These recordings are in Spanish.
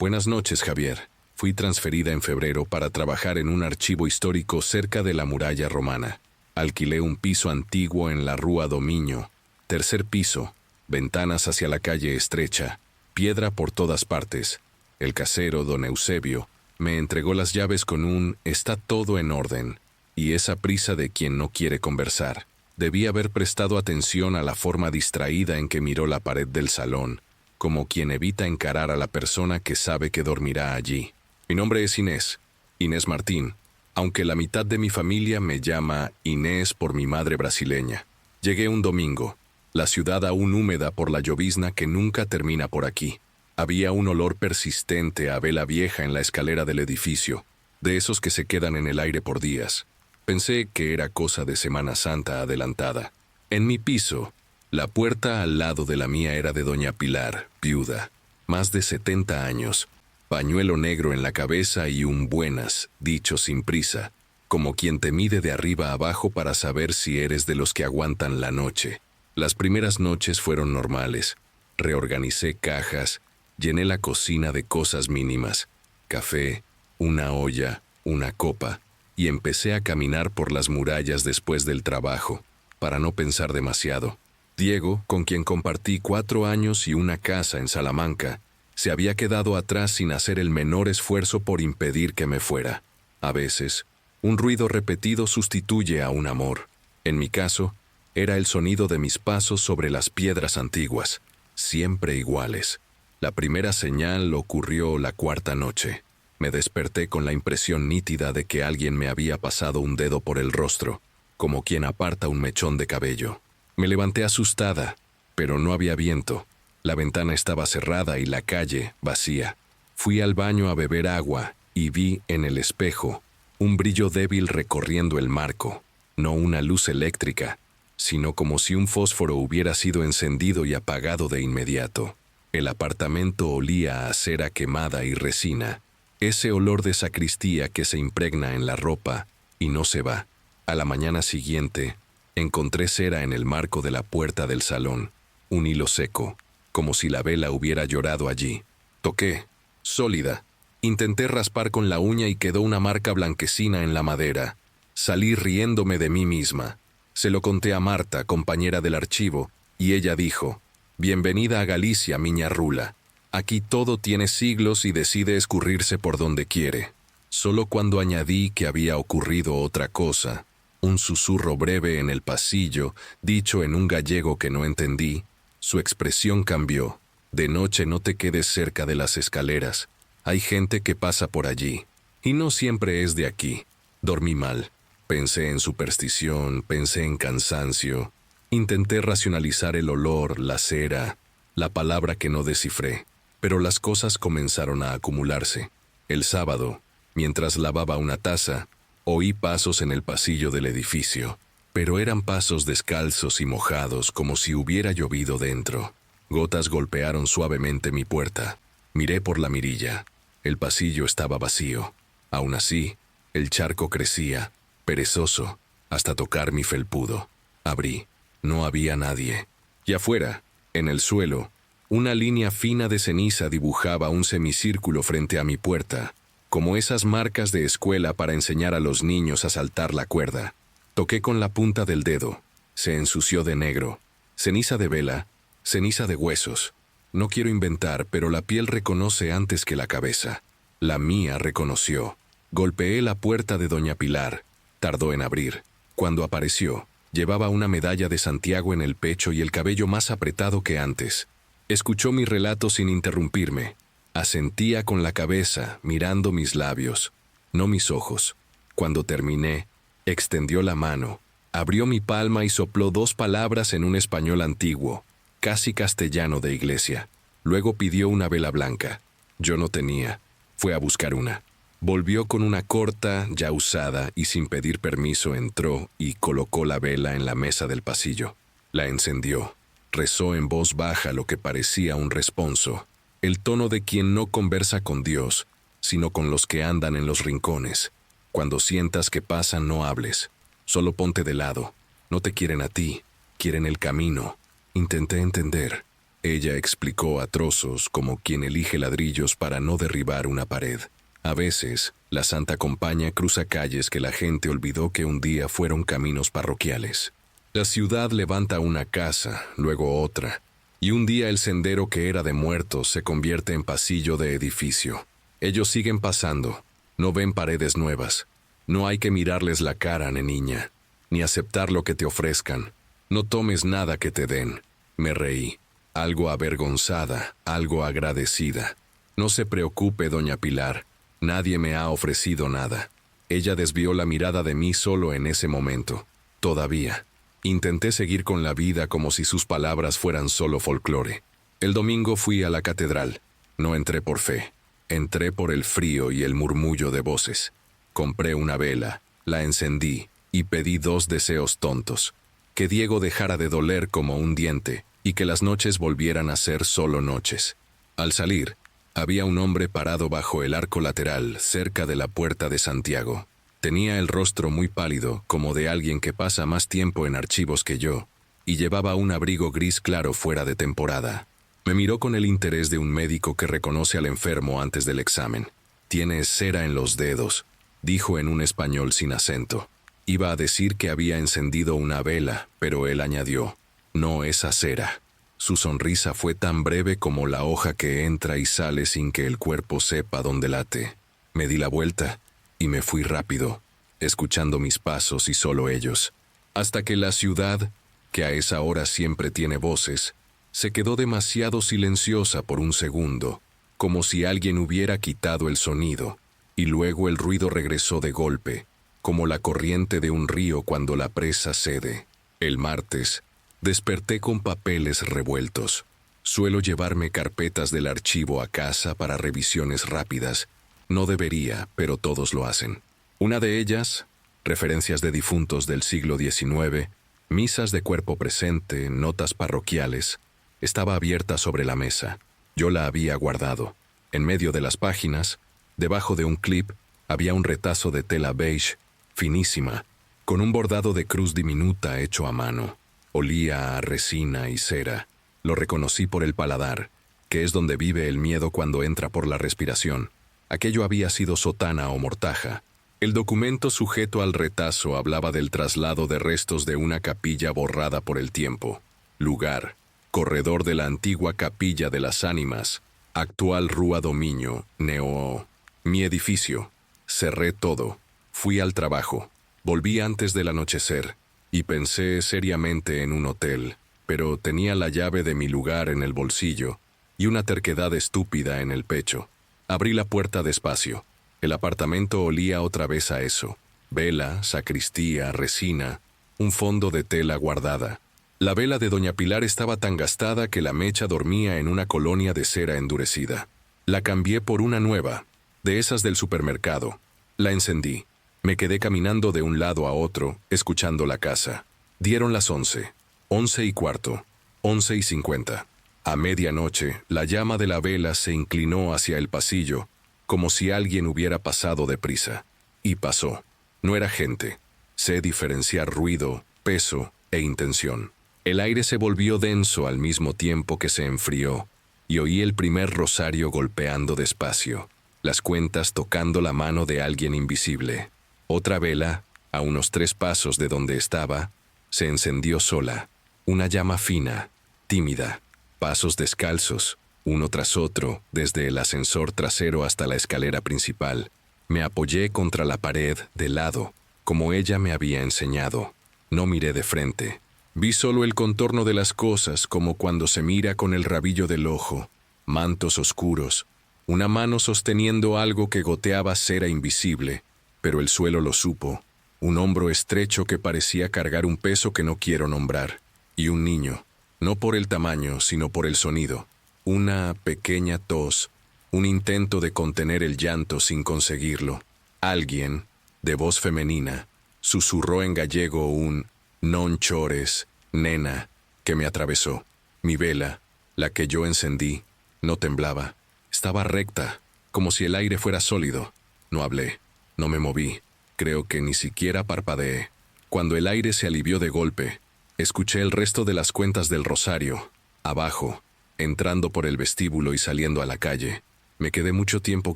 Buenas noches, Javier. Fui transferida en febrero para trabajar en un archivo histórico cerca de la muralla romana. Alquilé un piso antiguo en la Rúa Dominio. Tercer piso, ventanas hacia la calle estrecha, piedra por todas partes. El casero, don Eusebio, me entregó las llaves con un «está todo en orden», y esa prisa de quien no quiere conversar. Debí haber prestado atención a la forma distraída en que miró la pared del salón, como quien evita encarar a la persona que sabe que dormirá allí. Mi nombre es Inés, Inés Martín, aunque la mitad de mi familia me llama Inés por mi madre brasileña. Llegué un domingo, la ciudad aún húmeda por la llovizna que nunca termina por aquí. Había un olor persistente a vela vieja en la escalera del edificio, de esos que se quedan en el aire por días. Pensé que era cosa de Semana Santa adelantada. En mi piso, la puerta al lado de la mía era de doña Pilar, viuda, más de 70 años, pañuelo negro en la cabeza y un buenas, dicho sin prisa, como quien te mide de arriba a abajo para saber si eres de los que aguantan la noche. Las primeras noches fueron normales. Reorganicé cajas, llené la cocina de cosas mínimas, café, una olla, una copa, y empecé a caminar por las murallas después del trabajo, para no pensar demasiado. Diego, con quien compartí 4 años y una casa en Salamanca, se había quedado atrás sin hacer el menor esfuerzo por impedir que me fuera. A veces, un ruido repetido sustituye a un amor. En mi caso, era el sonido de mis pasos sobre las piedras antiguas, siempre iguales. La primera señal ocurrió la 4ª noche. Me desperté con la impresión nítida de que alguien me había pasado un dedo por el rostro, como quien aparta un mechón de cabello. Me levanté asustada, pero no había viento. La ventana estaba cerrada y la calle vacía. Fui al baño a beber agua y vi en el espejo un brillo débil recorriendo el marco, no una luz eléctrica, sino como si un fósforo hubiera sido encendido y apagado de inmediato. El apartamento olía a cera quemada y resina, ese olor de sacristía que se impregna en la ropa y no se va. A la mañana siguiente, encontré cera en el marco de la puerta del salón, un hilo seco, como si la vela hubiera llorado allí. Toqué, sólida. Intenté raspar con la uña y quedó una marca blanquecina en la madera. Salí riéndome de mí misma. Se lo conté a Marta, compañera del archivo, y ella dijo: «Bienvenida a Galicia, miña rula. Aquí todo tiene siglos y decide escurrirse por donde quiere». Solo cuando añadí que había ocurrido otra cosa, un susurro breve en el pasillo, dicho en un gallego que no entendí, su expresión cambió. «De noche no te quedes cerca de las escaleras. Hay gente que pasa por allí. Y no siempre es de aquí». Dormí mal. Pensé en superstición, pensé en cansancio. Intenté racionalizar el olor, la cera, la palabra que no descifré. Pero las cosas comenzaron a acumularse. El sábado, mientras lavaba una taza, oí pasos en el pasillo del edificio. Pero eran pasos descalzos y mojados, como si hubiera llovido dentro. Gotas golpearon suavemente mi puerta. Miré por la mirilla. El pasillo estaba vacío. Aún así, el charco crecía, perezoso, hasta tocar mi felpudo. Abrí. No había nadie. Y afuera, en el suelo, una línea fina de ceniza dibujaba un semicírculo frente a mi puerta, como esas marcas de escuela para enseñar a los niños a saltar la cuerda. Toqué con la punta del dedo. Se ensució de negro. Ceniza de vela, ceniza de huesos. No quiero inventar, pero la piel reconoce antes que la cabeza. La mía reconoció. Golpeé la puerta de doña Pilar. Tardó en abrir. Cuando apareció, llevaba una medalla de Santiago en el pecho y el cabello más apretado que antes. Escuchó mi relato sin interrumpirme. Asentía con la cabeza, mirando mis labios, no mis ojos. Cuando terminé, extendió la mano, abrió mi palma y sopló 2 palabras en un español antiguo, casi castellano de iglesia. Luego pidió una vela blanca. Yo no tenía. Fue a buscar una. Volvió con una corta, ya usada, y sin pedir permiso entró y colocó la vela en la mesa del pasillo. La encendió. Rezó en voz baja lo que parecía un responso, el tono de quien no conversa con Dios, sino con los que andan en los rincones. Cuando sientas que pasan, no hables. Solo ponte de lado. No te quieren a ti, quieren el camino. Intenté entender. Ella explicó a trozos como quien elige ladrillos para no derribar una pared. A veces, la Santa Compañía cruza calles que la gente olvidó que un día fueron caminos parroquiales. La ciudad levanta una casa, luego otra, y un día el sendero que era de muertos se convierte en pasillo de edificio. Ellos siguen pasando, no ven paredes nuevas. No hay que mirarles la cara, niña, ni aceptar lo que te ofrezcan. No tomes nada que te den. Me reí. Algo avergonzada, algo agradecida. No se preocupe, doña Pilar. Nadie me ha ofrecido nada. Ella desvió la mirada de mí solo en ese momento. Todavía. Intenté seguir con la vida como si sus palabras fueran solo folclore. El domingo fui a la catedral. No entré por fe. Entré por el frío y el murmullo de voces. Compré una vela, la encendí y pedí 2 deseos tontos. Que Diego dejara de doler como un diente y que las noches volvieran a ser solo noches. Al salir, había un hombre parado bajo el arco lateral, cerca de la puerta de Santiago. Tenía el rostro muy pálido, como de alguien que pasa más tiempo en archivos que yo, y llevaba un abrigo gris claro fuera de temporada. Me miró con el interés de un médico que reconoce al enfermo antes del examen. «Tienes cera en los dedos», dijo en un español sin acento. Iba a decir que había encendido una vela, pero él añadió: «No esa cera». Su sonrisa fue tan breve como la hoja que entra y sale sin que el cuerpo sepa dónde late. Me di la vuelta y me fui rápido, escuchando mis pasos y solo ellos, hasta que la ciudad, que a esa hora siempre tiene voces, se quedó demasiado silenciosa por un segundo, como si alguien hubiera quitado el sonido, y luego el ruido regresó de golpe, como la corriente de un río cuando la presa cede. El martes, desperté con papeles revueltos. Suelo llevarme carpetas del archivo a casa para revisiones rápidas. No debería, pero todos lo hacen. Una de ellas, referencias de difuntos del siglo XIX, misas de cuerpo presente, notas parroquiales, estaba abierta sobre la mesa. Yo la había guardado. En medio de las páginas, debajo de un clip, había un retazo de tela beige, finísima, con un bordado de cruz diminuta hecho a mano. Olía a resina y cera. Lo reconocí por el paladar, que es donde vive el miedo cuando entra por la respiración. Aquello había sido sotana o mortaja. El documento sujeto al retazo hablaba del traslado de restos de una capilla borrada por el tiempo. Lugar: corredor de la antigua Capilla de las Ánimas, actual Rúa Domiño, Neo. Mi edificio. Cerré todo. Fui al trabajo. Volví antes del anochecer. Y pensé seriamente en un hotel, pero tenía la llave de mi lugar en el bolsillo y una terquedad estúpida en el pecho. Abrí la puerta despacio. El apartamento olía otra vez a eso. Vela, sacristía, resina, un fondo de tela guardada. La vela de doña Pilar estaba tan gastada que la mecha dormía en una colonia de cera endurecida. La cambié por una nueva, de esas del supermercado. La encendí. Me quedé caminando de un lado a otro, escuchando la casa. Dieron las 11, 11:15, 11:50. A medianoche, la llama de la vela se inclinó hacia el pasillo, como si alguien hubiera pasado deprisa. Y pasó. No era gente. Sé diferenciar ruido, peso e intención. El aire se volvió denso al mismo tiempo que se enfrió, y oí el primer rosario golpeando despacio, las cuentas tocando la mano de alguien invisible. Otra vela, a unos 3 pasos de donde estaba, se encendió sola. Una llama fina, tímida. Pasos descalzos, uno tras otro, desde el ascensor trasero hasta la escalera principal. Me apoyé contra la pared, de lado, como ella me había enseñado. No miré de frente. Vi solo el contorno de las cosas, como cuando se mira con el rabillo del ojo. Mantos oscuros. Una mano sosteniendo algo que goteaba cera invisible, pero el suelo lo supo. Un hombro estrecho que parecía cargar un peso que no quiero nombrar. Y un niño, no por el tamaño, sino por el sonido. Una pequeña tos, un intento de contener el llanto sin conseguirlo. Alguien, de voz femenina, susurró en gallego un «Non chores, nena», que me atravesó. Mi vela, la que yo encendí, no temblaba. Estaba recta, como si el aire fuera sólido. No hablé. No me moví, creo que ni siquiera parpadeé. Cuando el aire se alivió de golpe, escuché el resto de las cuentas del rosario. Abajo, entrando por el vestíbulo y saliendo a la calle. Me quedé mucho tiempo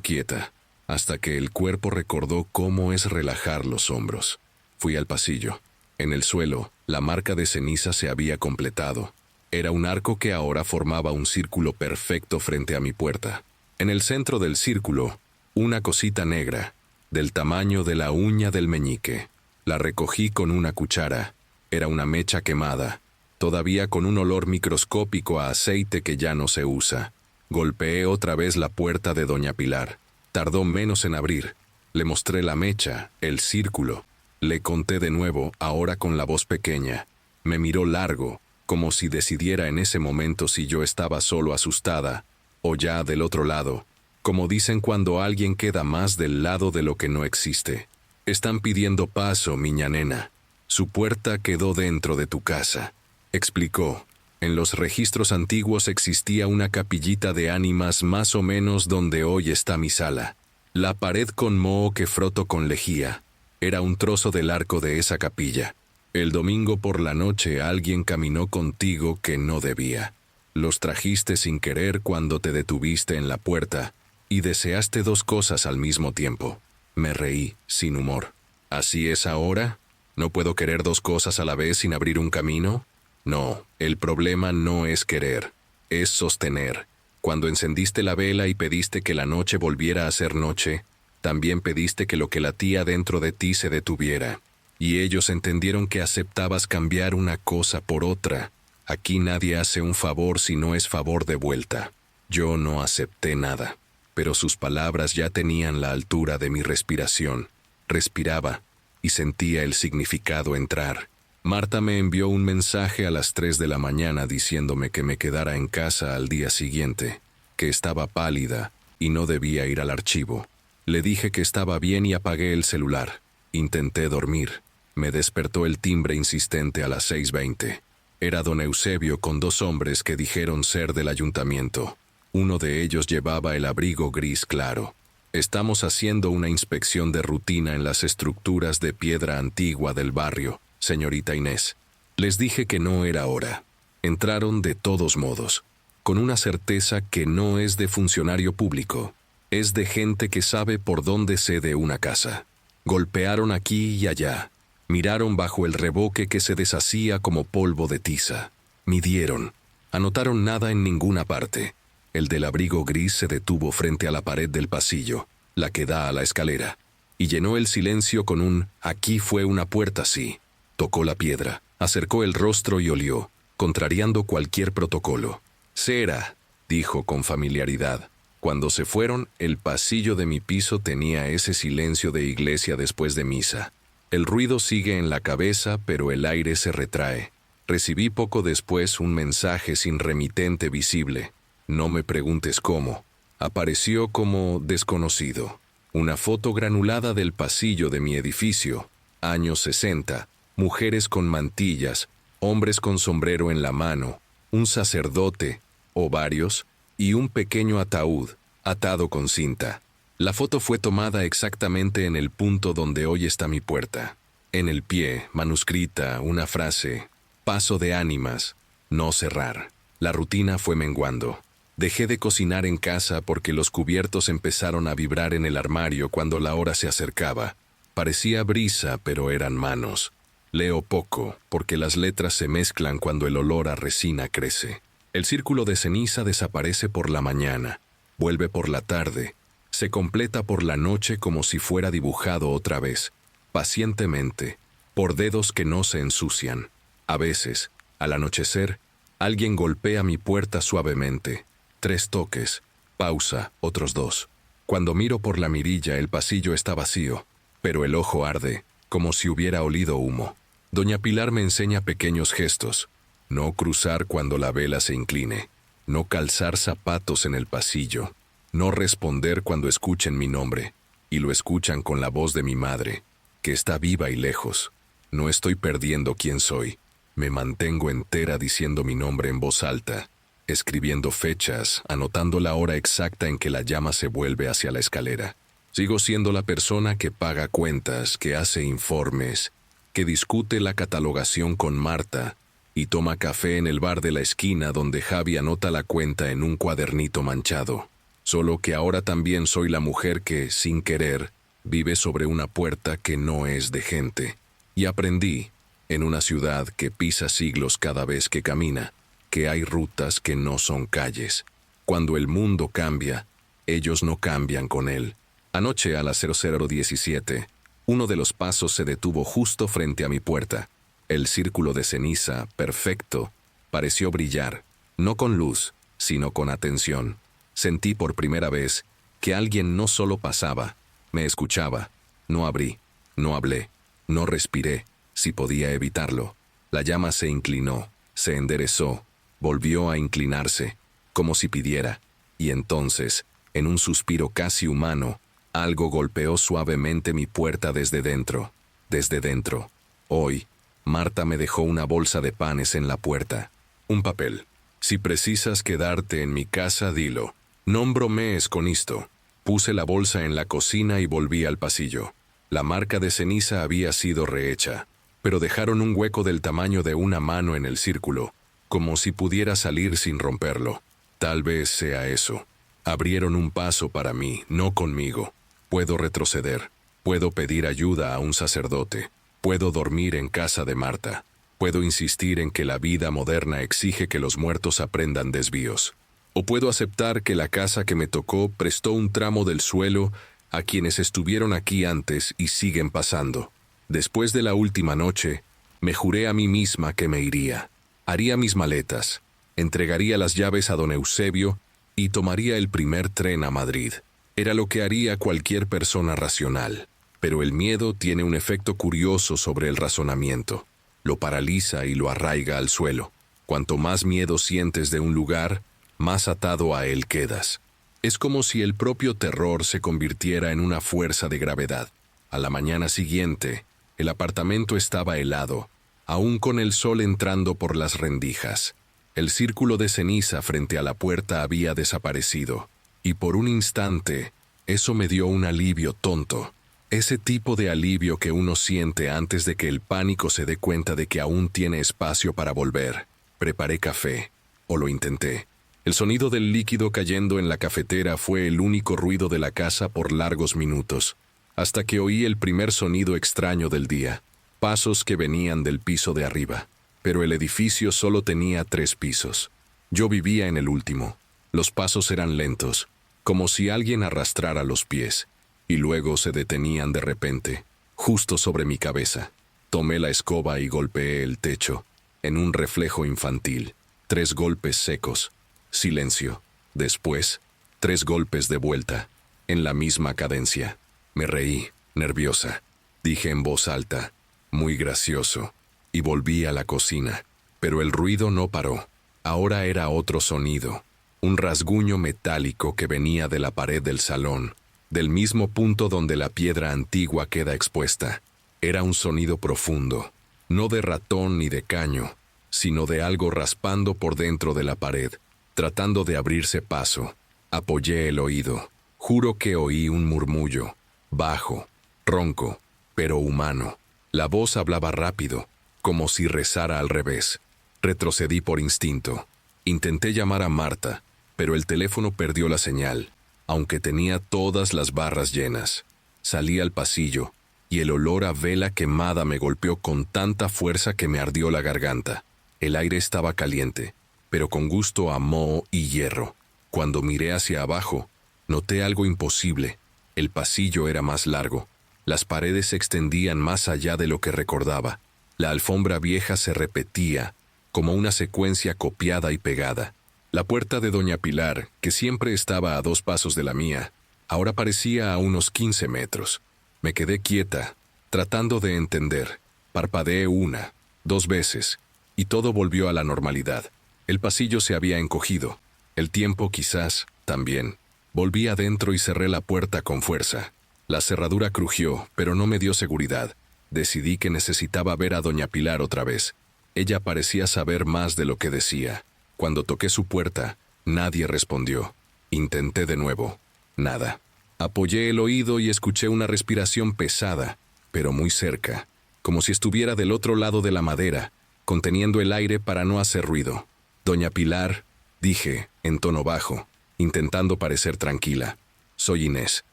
quieta, hasta que el cuerpo recordó cómo es relajar los hombros. Fui al pasillo. En el suelo, la marca de ceniza se había completado. Era un arco que ahora formaba un círculo perfecto frente a mi puerta. En el centro del círculo, una cosita negra, del tamaño de la uña del meñique. La recogí con una cuchara. Era una mecha quemada, todavía con un olor microscópico a aceite que ya no se usa. Golpeé otra vez la puerta de doña Pilar. Tardó menos en abrir. Le mostré la mecha, el círculo. Le conté de nuevo, ahora con la voz pequeña. Me miró largo, como si decidiera en ese momento si yo estaba solo asustada, o ya del otro lado, como dicen cuando alguien queda más del lado de lo que no existe. Están pidiendo paso, miña nena. Su puerta quedó dentro de tu casa, explicó. En los registros antiguos existía una capillita de ánimas más o menos donde hoy está mi sala. La pared con moho que froto con lejía. Era un trozo del arco de esa capilla. El domingo por la noche alguien caminó contigo que no debía. Los trajiste sin querer cuando te detuviste en la puerta y deseaste dos cosas al mismo tiempo. Me reí, sin humor. ¿Así es ahora? ¿No puedo querer dos cosas a la vez sin abrir un camino? No, el problema no es querer, es sostener. Cuando encendiste la vela y pediste que la noche volviera a ser noche, también pediste que lo que latía dentro de ti se detuviera. Y ellos entendieron que aceptabas cambiar una cosa por otra. Aquí nadie hace un favor si no es favor de vuelta. Yo no acepté nada, pero sus palabras ya tenían la altura de mi respiración. Respiraba y sentía el significado entrar. Marta me envió un mensaje a las 3 de la mañana diciéndome que me quedara en casa al día siguiente, que estaba pálida y no debía ir al archivo. Le dije que estaba bien y apagué el celular. Intenté dormir. Me despertó el timbre insistente a las 6:20. Era don Eusebio con dos hombres que dijeron ser del ayuntamiento. Uno de ellos llevaba el abrigo gris claro. Estamos haciendo una inspección de rutina en las estructuras de piedra antigua del barrio, señorita Inés. Les dije que no era hora. Entraron de todos modos, con una certeza que no es de funcionario público, es de gente que sabe por dónde cede una casa. Golpearon aquí y allá, miraron bajo el revoque que se deshacía como polvo de tiza. Midieron, anotaron nada en ninguna parte. El del abrigo gris se detuvo frente a la pared del pasillo, la que da a la escalera, y llenó el silencio con un «aquí fue una puerta, sí». Tocó la piedra, acercó el rostro y olió, contrariando cualquier protocolo. «Cera», dijo con familiaridad. Cuando se fueron, el pasillo de mi piso tenía ese silencio de iglesia después de misa. El ruido sigue en la cabeza, pero el aire se retrae. Recibí poco después un mensaje sin remitente visible. No me preguntes cómo. Apareció como desconocido. Una foto granulada del pasillo de mi edificio. Años 60. Mujeres con mantillas, hombres con sombrero en la mano, un sacerdote, o varios, y un pequeño ataúd, atado con cinta. La foto fue tomada exactamente en el punto donde hoy está mi puerta. En el pie, manuscrita, una frase: paso de ánimas, no cerrar. La rutina fue menguando. Dejé de cocinar en casa porque los cubiertos empezaron a vibrar en el armario cuando la hora se acercaba. Parecía brisa, pero eran manos. Leo poco, porque las letras se mezclan cuando el olor a resina crece. El círculo de ceniza desaparece por la mañana, vuelve por la tarde, se completa por la noche como si fuera dibujado otra vez, pacientemente, por dedos que no se ensucian. A veces, al anochecer, alguien golpea mi puerta suavemente. 3 toques, pausa, otros 2. Cuando miro por la mirilla, el pasillo está vacío, pero el ojo arde, como si hubiera olido humo. Doña Pilar me enseña pequeños gestos. No cruzar cuando la vela se incline. No calzar zapatos en el pasillo. No responder cuando escuchen mi nombre. Y lo escuchan con la voz de mi madre, que está viva y lejos. No estoy perdiendo quién soy. Me mantengo entera diciendo mi nombre en voz alta, escribiendo fechas, anotando la hora exacta en que la llama se vuelve hacia la escalera. Sigo siendo la persona que paga cuentas, que hace informes, que discute la catalogación con Marta, y toma café en el bar de la esquina donde Javi anota la cuenta en un cuadernito manchado. Solo que ahora también soy la mujer que, sin querer, vive sobre una puerta que no es de gente. Y aprendí, en una ciudad que pisa siglos cada vez que camina, que hay rutas que no son calles. Cuando el mundo cambia, ellos no cambian con él. Anoche a las 00:17, uno de los pasos se detuvo justo frente a mi puerta. El círculo de ceniza, perfecto, pareció brillar, no con luz, sino con atención. Sentí por primera vez que alguien no solo pasaba, me escuchaba. No abrí, no hablé, no respiré, si podía evitarlo. La llama se inclinó, se enderezó, volvió a inclinarse, como si pidiera. Y entonces, en un suspiro casi humano, algo golpeó suavemente mi puerta desde dentro. Desde dentro. Hoy, Marta me dejó una bolsa de panes en la puerta. Un papel. Si precisas quedarte en mi casa, dilo. Nombro mes con esto. Puse la bolsa en la cocina y volví al pasillo. La marca de ceniza había sido rehecha, pero dejaron un hueco del tamaño de una mano en el círculo, como si pudiera salir sin romperlo. Tal vez sea eso. Abrieron un paso para mí, no conmigo. Puedo retroceder. Puedo pedir ayuda a un sacerdote. Puedo dormir en casa de Marta. Puedo insistir en que la vida moderna exige que los muertos aprendan desvíos. O puedo aceptar que la casa que me tocó prestó un tramo del suelo a quienes estuvieron aquí antes y siguen pasando. Después de la última noche, me juré a mí misma que me iría. Haría mis maletas, entregaría las llaves a don Eusebio y tomaría el primer tren a Madrid. Era lo que haría cualquier persona racional. Pero el miedo tiene un efecto curioso sobre el razonamiento. Lo paraliza y lo arraiga al suelo. Cuanto más miedo sientes de un lugar, más atado a él quedas. Es como si el propio terror se convirtiera en una fuerza de gravedad. A la mañana siguiente, el apartamento estaba helado, aún con el sol entrando por las rendijas. El círculo de ceniza frente a la puerta había desaparecido, y por un instante, eso me dio un alivio tonto. Ese tipo de alivio que uno siente antes de que el pánico se dé cuenta de que aún tiene espacio para volver. Preparé café, o lo intenté. El sonido del líquido cayendo en la cafetera fue el único ruido de la casa por largos minutos, hasta que oí el primer sonido extraño del día, pasos que venían del piso de arriba. Pero el edificio solo tenía 3 pisos. Yo vivía en el último. Los pasos eran lentos, como si alguien arrastrara los pies, y luego se detenían de repente, justo sobre mi cabeza. Tomé la escoba y golpeé el techo, en un reflejo infantil. 3 golpes secos. Silencio. Después, 3 golpes de vuelta, en la misma cadencia. Me reí, nerviosa. Dije en voz alta, muy gracioso, y volví a la cocina. Pero el ruido no paró. Ahora era otro sonido, un rasguño metálico que venía de la pared del salón, del mismo punto donde la piedra antigua queda expuesta. Era un sonido profundo, no de ratón ni de caño, sino de algo raspando por dentro de la pared, tratando de abrirse paso. Apoyé el oído. Juro que oí un murmullo, bajo, ronco, pero humano. La voz hablaba rápido, como si rezara al revés. Retrocedí por instinto. Intenté llamar a Marta, pero el teléfono perdió la señal, aunque tenía todas las barras llenas. Salí al pasillo, y el olor a vela quemada me golpeó con tanta fuerza que me ardió la garganta. El aire estaba caliente, pero con gusto a moho y hierro. Cuando miré hacia abajo, noté algo imposible. El pasillo era más largo. Las paredes se extendían más allá de lo que recordaba. La alfombra vieja se repetía, como una secuencia copiada y pegada. La puerta de doña Pilar, que siempre estaba a 2 pasos de la mía, ahora parecía a unos 15 metros. Me quedé quieta, tratando de entender. Parpadeé 1, 2 veces, y todo volvió a la normalidad. El pasillo se había encogido. El tiempo quizás, también. Volví adentro y cerré la puerta con fuerza. La cerradura crujió, pero no me dio seguridad. Decidí que necesitaba ver a doña Pilar otra vez. Ella parecía saber más de lo que decía. Cuando toqué su puerta, nadie respondió. Intenté de nuevo. Nada. Apoyé el oído y escuché una respiración pesada, pero muy cerca, como si estuviera del otro lado de la madera, conteniendo el aire para no hacer ruido. «Doña Pilar», dije, en tono bajo, intentando parecer tranquila. «Soy Inés».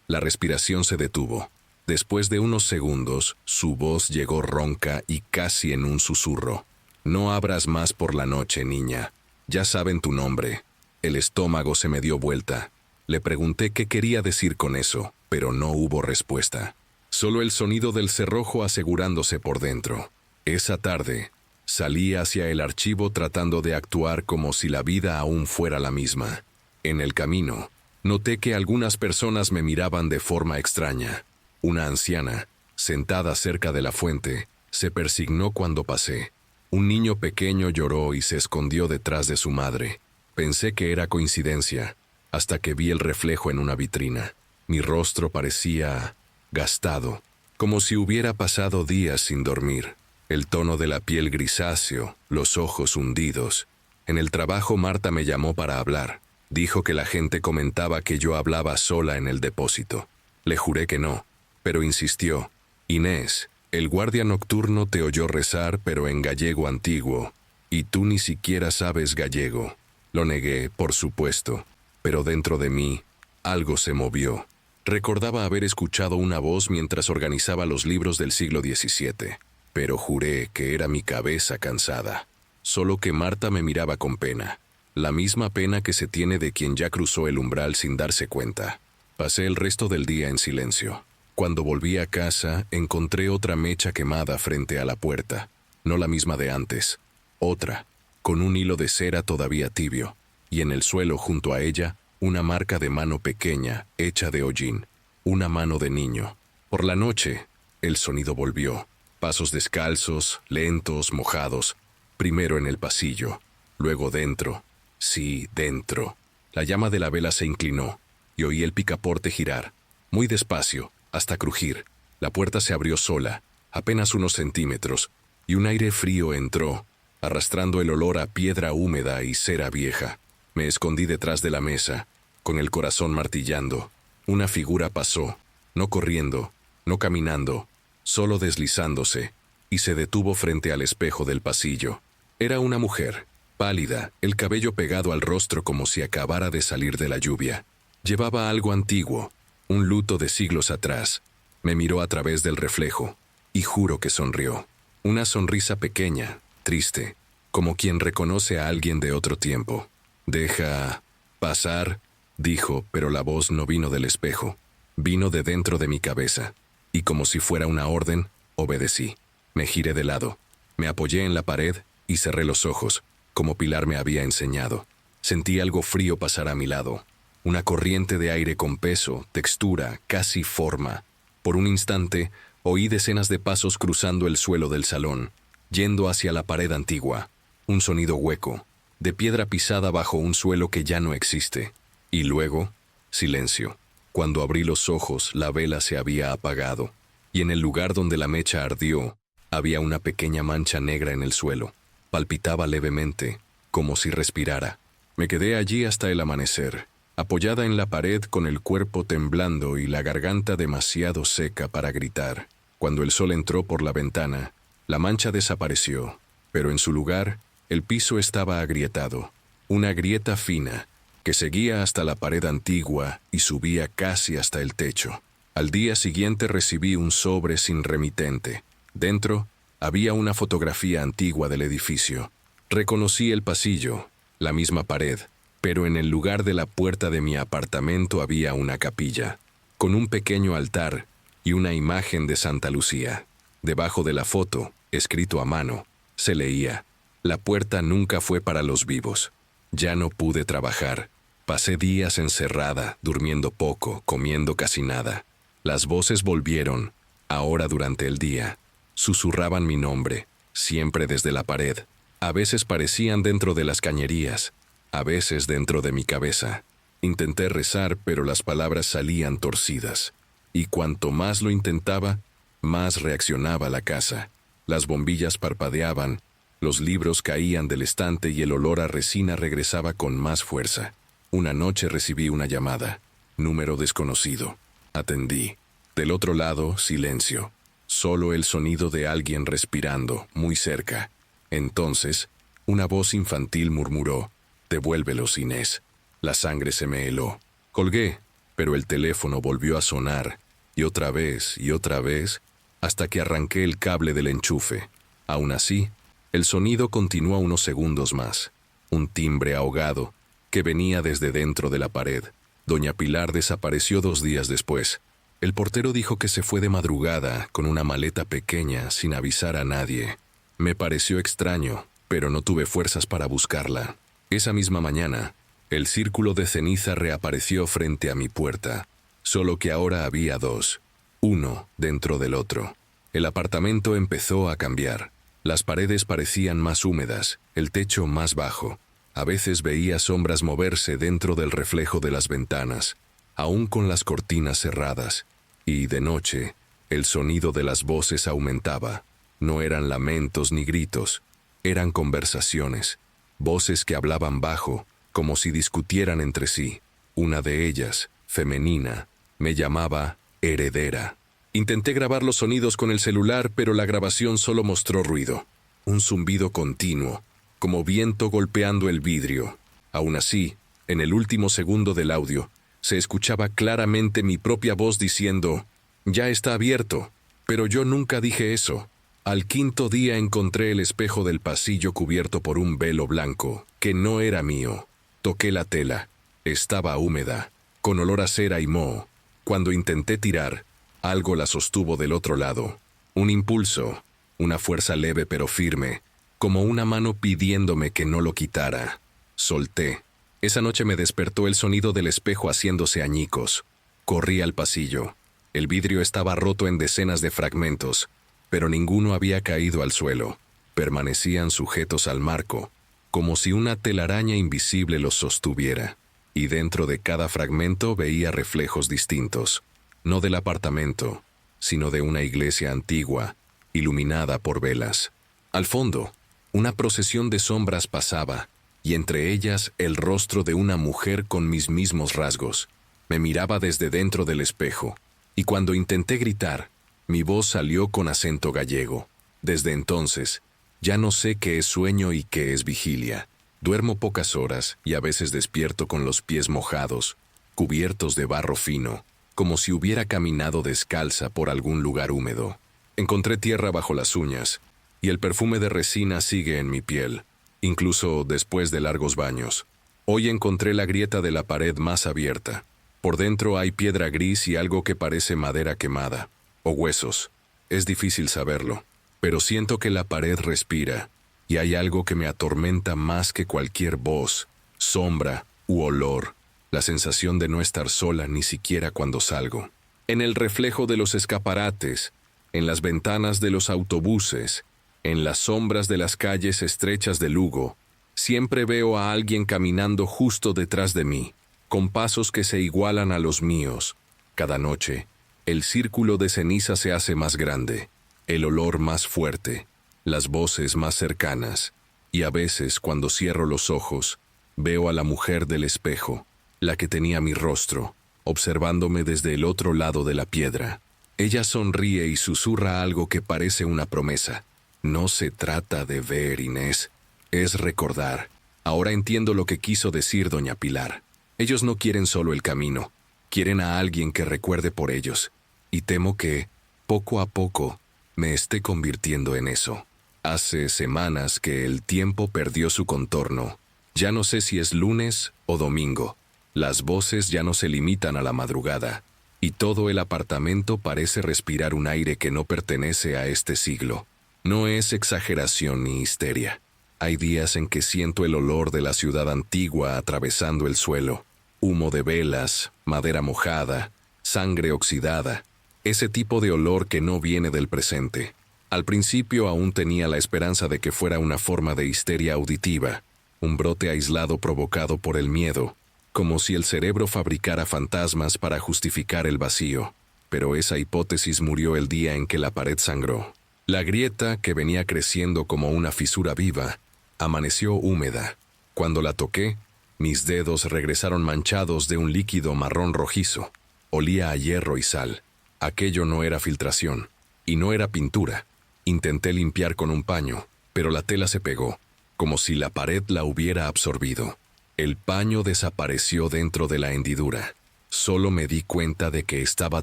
La respiración se detuvo. Después de unos segundos, su voz llegó ronca y casi en un susurro. «No abras más por la noche, niña. Ya saben tu nombre». El estómago se me dio vuelta. Le pregunté qué quería decir con eso, pero no hubo respuesta. Solo el sonido del cerrojo asegurándose por dentro. Esa tarde, salí hacia el archivo tratando de actuar como si la vida aún fuera la misma. En el camino, noté que algunas personas me miraban de forma extraña. Una anciana, sentada cerca de la fuente, se persignó cuando pasé. Un niño pequeño lloró y se escondió detrás de su madre. Pensé que era coincidencia, hasta que vi el reflejo en una vitrina. Mi rostro parecía gastado, como si hubiera pasado días sin dormir. El tono de la piel grisáceo, los ojos hundidos. En el trabajo Marta me llamó para hablar. Dijo que la gente comentaba que yo hablaba sola en el depósito. Le juré que no, pero insistió. «Inés, el guardia nocturno te oyó rezar, pero en gallego antiguo, y tú ni siquiera sabes gallego». Lo negué, por supuesto, pero dentro de mí algo se movió. Recordaba haber escuchado una voz mientras organizaba los libros del siglo XVII, pero juré que era mi cabeza cansada. Solo que Marta me miraba con pena, la misma pena que se tiene de quien ya cruzó el umbral sin darse cuenta. Pasé el resto del día en silencio. Cuando volví a casa, encontré otra mecha quemada frente a la puerta, no la misma de antes, otra, con un hilo de cera todavía tibio, y en el suelo junto a ella, una marca de mano pequeña, hecha de hollín, una mano de niño. Por la noche, el sonido volvió. Pasos descalzos, lentos, mojados, primero en el pasillo, luego dentro. Sí, dentro. La llama de la vela se inclinó, y oí el picaporte girar, muy despacio, hasta crujir. La puerta se abrió sola, apenas unos centímetros, y un aire frío entró, arrastrando el olor a piedra húmeda y cera vieja. Me escondí detrás de la mesa, con el corazón martillando. Una figura pasó, no corriendo, no caminando, solo deslizándose, y se detuvo frente al espejo del pasillo. Era una mujer, pálida, el cabello pegado al rostro como si acabara de salir de la lluvia. Llevaba algo antiguo, un luto de siglos atrás. Me miró a través del reflejo, y juro que sonrió. Una sonrisa pequeña, triste, como quien reconoce a alguien de otro tiempo. «Deja pasar», dijo, pero la voz no vino del espejo. Vino de dentro de mi cabeza, y como si fuera una orden, obedecí. Me giré de lado, me apoyé en la pared y cerré los ojos, como Pilar me había enseñado. Sentí algo frío pasar a mi lado, una corriente de aire con peso, textura, casi forma. Por un instante, oí decenas de pasos cruzando el suelo del salón, yendo hacia la pared antigua. Un sonido hueco, de piedra pisada bajo un suelo que ya no existe. Y luego, silencio. Cuando abrí los ojos, la vela se había apagado, y en el lugar donde la mecha ardió, había una pequeña mancha negra en el suelo. Palpitaba levemente, como si respirara. Me quedé allí hasta el amanecer, apoyada en la pared con el cuerpo temblando y la garganta demasiado seca para gritar. Cuando el sol entró por la ventana, la mancha desapareció, pero en su lugar, el piso estaba agrietado, una grieta fina, que seguía hasta la pared antigua y subía casi hasta el techo. Al día siguiente recibí un sobre sin remitente. Dentro había una fotografía antigua del edificio. Reconocí el pasillo, la misma pared, pero en el lugar de la puerta de mi apartamento había una capilla, con un pequeño altar y una imagen de Santa Lucía. Debajo de la foto, escrito a mano, se leía: «La puerta nunca fue para los vivos». Ya no pude trabajar. Pasé días encerrada, durmiendo poco, comiendo casi nada. Las voces volvieron, ahora durante el día. Susurraban mi nombre, siempre desde la pared. A veces parecían dentro de las cañerías, a veces dentro de mi cabeza. Intenté rezar, pero las palabras salían torcidas. Y cuanto más lo intentaba, más reaccionaba la casa. Las bombillas parpadeaban, los libros caían del estante y el olor a resina regresaba con más fuerza. Una noche recibí una llamada. Número desconocido. Atendí. Del otro lado, silencio. Solo el sonido de alguien respirando, muy cerca. Entonces, una voz infantil murmuró: «Devuélvelos, Inés». La sangre se me heló. Colgué, pero el teléfono volvió a sonar, y otra vez, hasta que arranqué el cable del enchufe. Aún así, el sonido continuó unos segundos más. Un timbre ahogado, que venía desde dentro de la pared. Doña Pilar desapareció 2 días después. El portero dijo que se fue de madrugada con una maleta pequeña sin avisar a nadie. Me pareció extraño, pero no tuve fuerzas para buscarla. Esa misma mañana, el círculo de ceniza reapareció frente a mi puerta, solo que ahora había 2, uno dentro del otro. El apartamento empezó a cambiar. Las paredes parecían más húmedas, el techo más bajo. A veces veía sombras moverse dentro del reflejo de las ventanas, aún con las cortinas cerradas. Y de noche, el sonido de las voces aumentaba. No eran lamentos ni gritos, eran conversaciones, voces que hablaban bajo, como si discutieran entre sí. Una de ellas, femenina, me llamaba heredera. Intenté grabar los sonidos con el celular, pero la grabación solo mostró ruido. Un zumbido continuo, como viento golpeando el vidrio. Aún así, en el último segundo del audio, se escuchaba claramente mi propia voz diciendo: «Ya está abierto». Pero yo nunca dije eso. Al 5.º día encontré el espejo del pasillo cubierto por un velo blanco, que no era mío. Toqué la tela. Estaba húmeda, con olor a cera y moho. Cuando intenté tirar, algo la sostuvo del otro lado. Un impulso, una fuerza leve pero firme, como una mano pidiéndome que no lo quitara. Solté. Esa noche me despertó el sonido del espejo haciéndose añicos. Corrí al pasillo. El vidrio estaba roto en decenas de fragmentos, pero ninguno había caído al suelo. Permanecían sujetos al marco, como si una telaraña invisible los sostuviera. Y dentro de cada fragmento veía reflejos distintos, no del apartamento, sino de una iglesia antigua, iluminada por velas. Al fondo, una procesión de sombras pasaba, y entre ellas el rostro de una mujer con mis mismos rasgos. Me miraba desde dentro del espejo, y cuando intenté gritar, mi voz salió con acento gallego. Desde entonces, ya no sé qué es sueño y qué es vigilia. Duermo pocas horas y a veces despierto con los pies mojados, cubiertos de barro fino, como si hubiera caminado descalza por algún lugar húmedo. Encontré tierra bajo las uñas, y el perfume de resina sigue en mi piel, incluso después de largos baños. Hoy encontré la grieta de la pared más abierta. Por dentro hay piedra gris y algo que parece madera quemada, o huesos. Es difícil saberlo, pero siento que la pared respira, y hay algo que me atormenta más que cualquier voz, sombra u olor, la sensación de no estar sola ni siquiera cuando salgo. En el reflejo de los escaparates, en las ventanas de los autobuses, en las sombras de las calles estrechas de Lugo, siempre veo a alguien caminando justo detrás de mí, con pasos que se igualan a los míos. Cada noche, el círculo de ceniza se hace más grande, el olor más fuerte, las voces más cercanas, y a veces, cuando cierro los ojos, veo a la mujer del espejo, la que tenía mi rostro, observándome desde el otro lado de la piedra. Ella sonríe y susurra algo que parece una promesa. No se trata de ver, Inés, es recordar. Ahora entiendo lo que quiso decir doña Pilar. Ellos no quieren solo el camino, quieren a alguien que recuerde por ellos, y temo que, poco a poco, me esté convirtiendo en eso. Hace semanas que el tiempo perdió su contorno. Ya no sé si es lunes o domingo. Las voces ya no se limitan a la madrugada, y todo el apartamento parece respirar un aire que no pertenece a este siglo. No es exageración ni histeria. Hay días en que siento el olor de la ciudad antigua atravesando el suelo. Humo de velas, madera mojada, sangre oxidada. Ese tipo de olor que no viene del presente. Al principio aún tenía la esperanza de que fuera una forma de histeria auditiva, un brote aislado provocado por el miedo, como si el cerebro fabricara fantasmas para justificar el vacío. Pero esa hipótesis murió el día en que la pared sangró. La grieta, que venía creciendo como una fisura viva, amaneció húmeda. Cuando la toqué, mis dedos regresaron manchados de un líquido marrón rojizo. Olía a hierro y sal. Aquello no era filtración, y no era pintura. Intenté limpiar con un paño, pero la tela se pegó, como si la pared la hubiera absorbido. El paño desapareció dentro de la hendidura. Solo me di cuenta de que estaba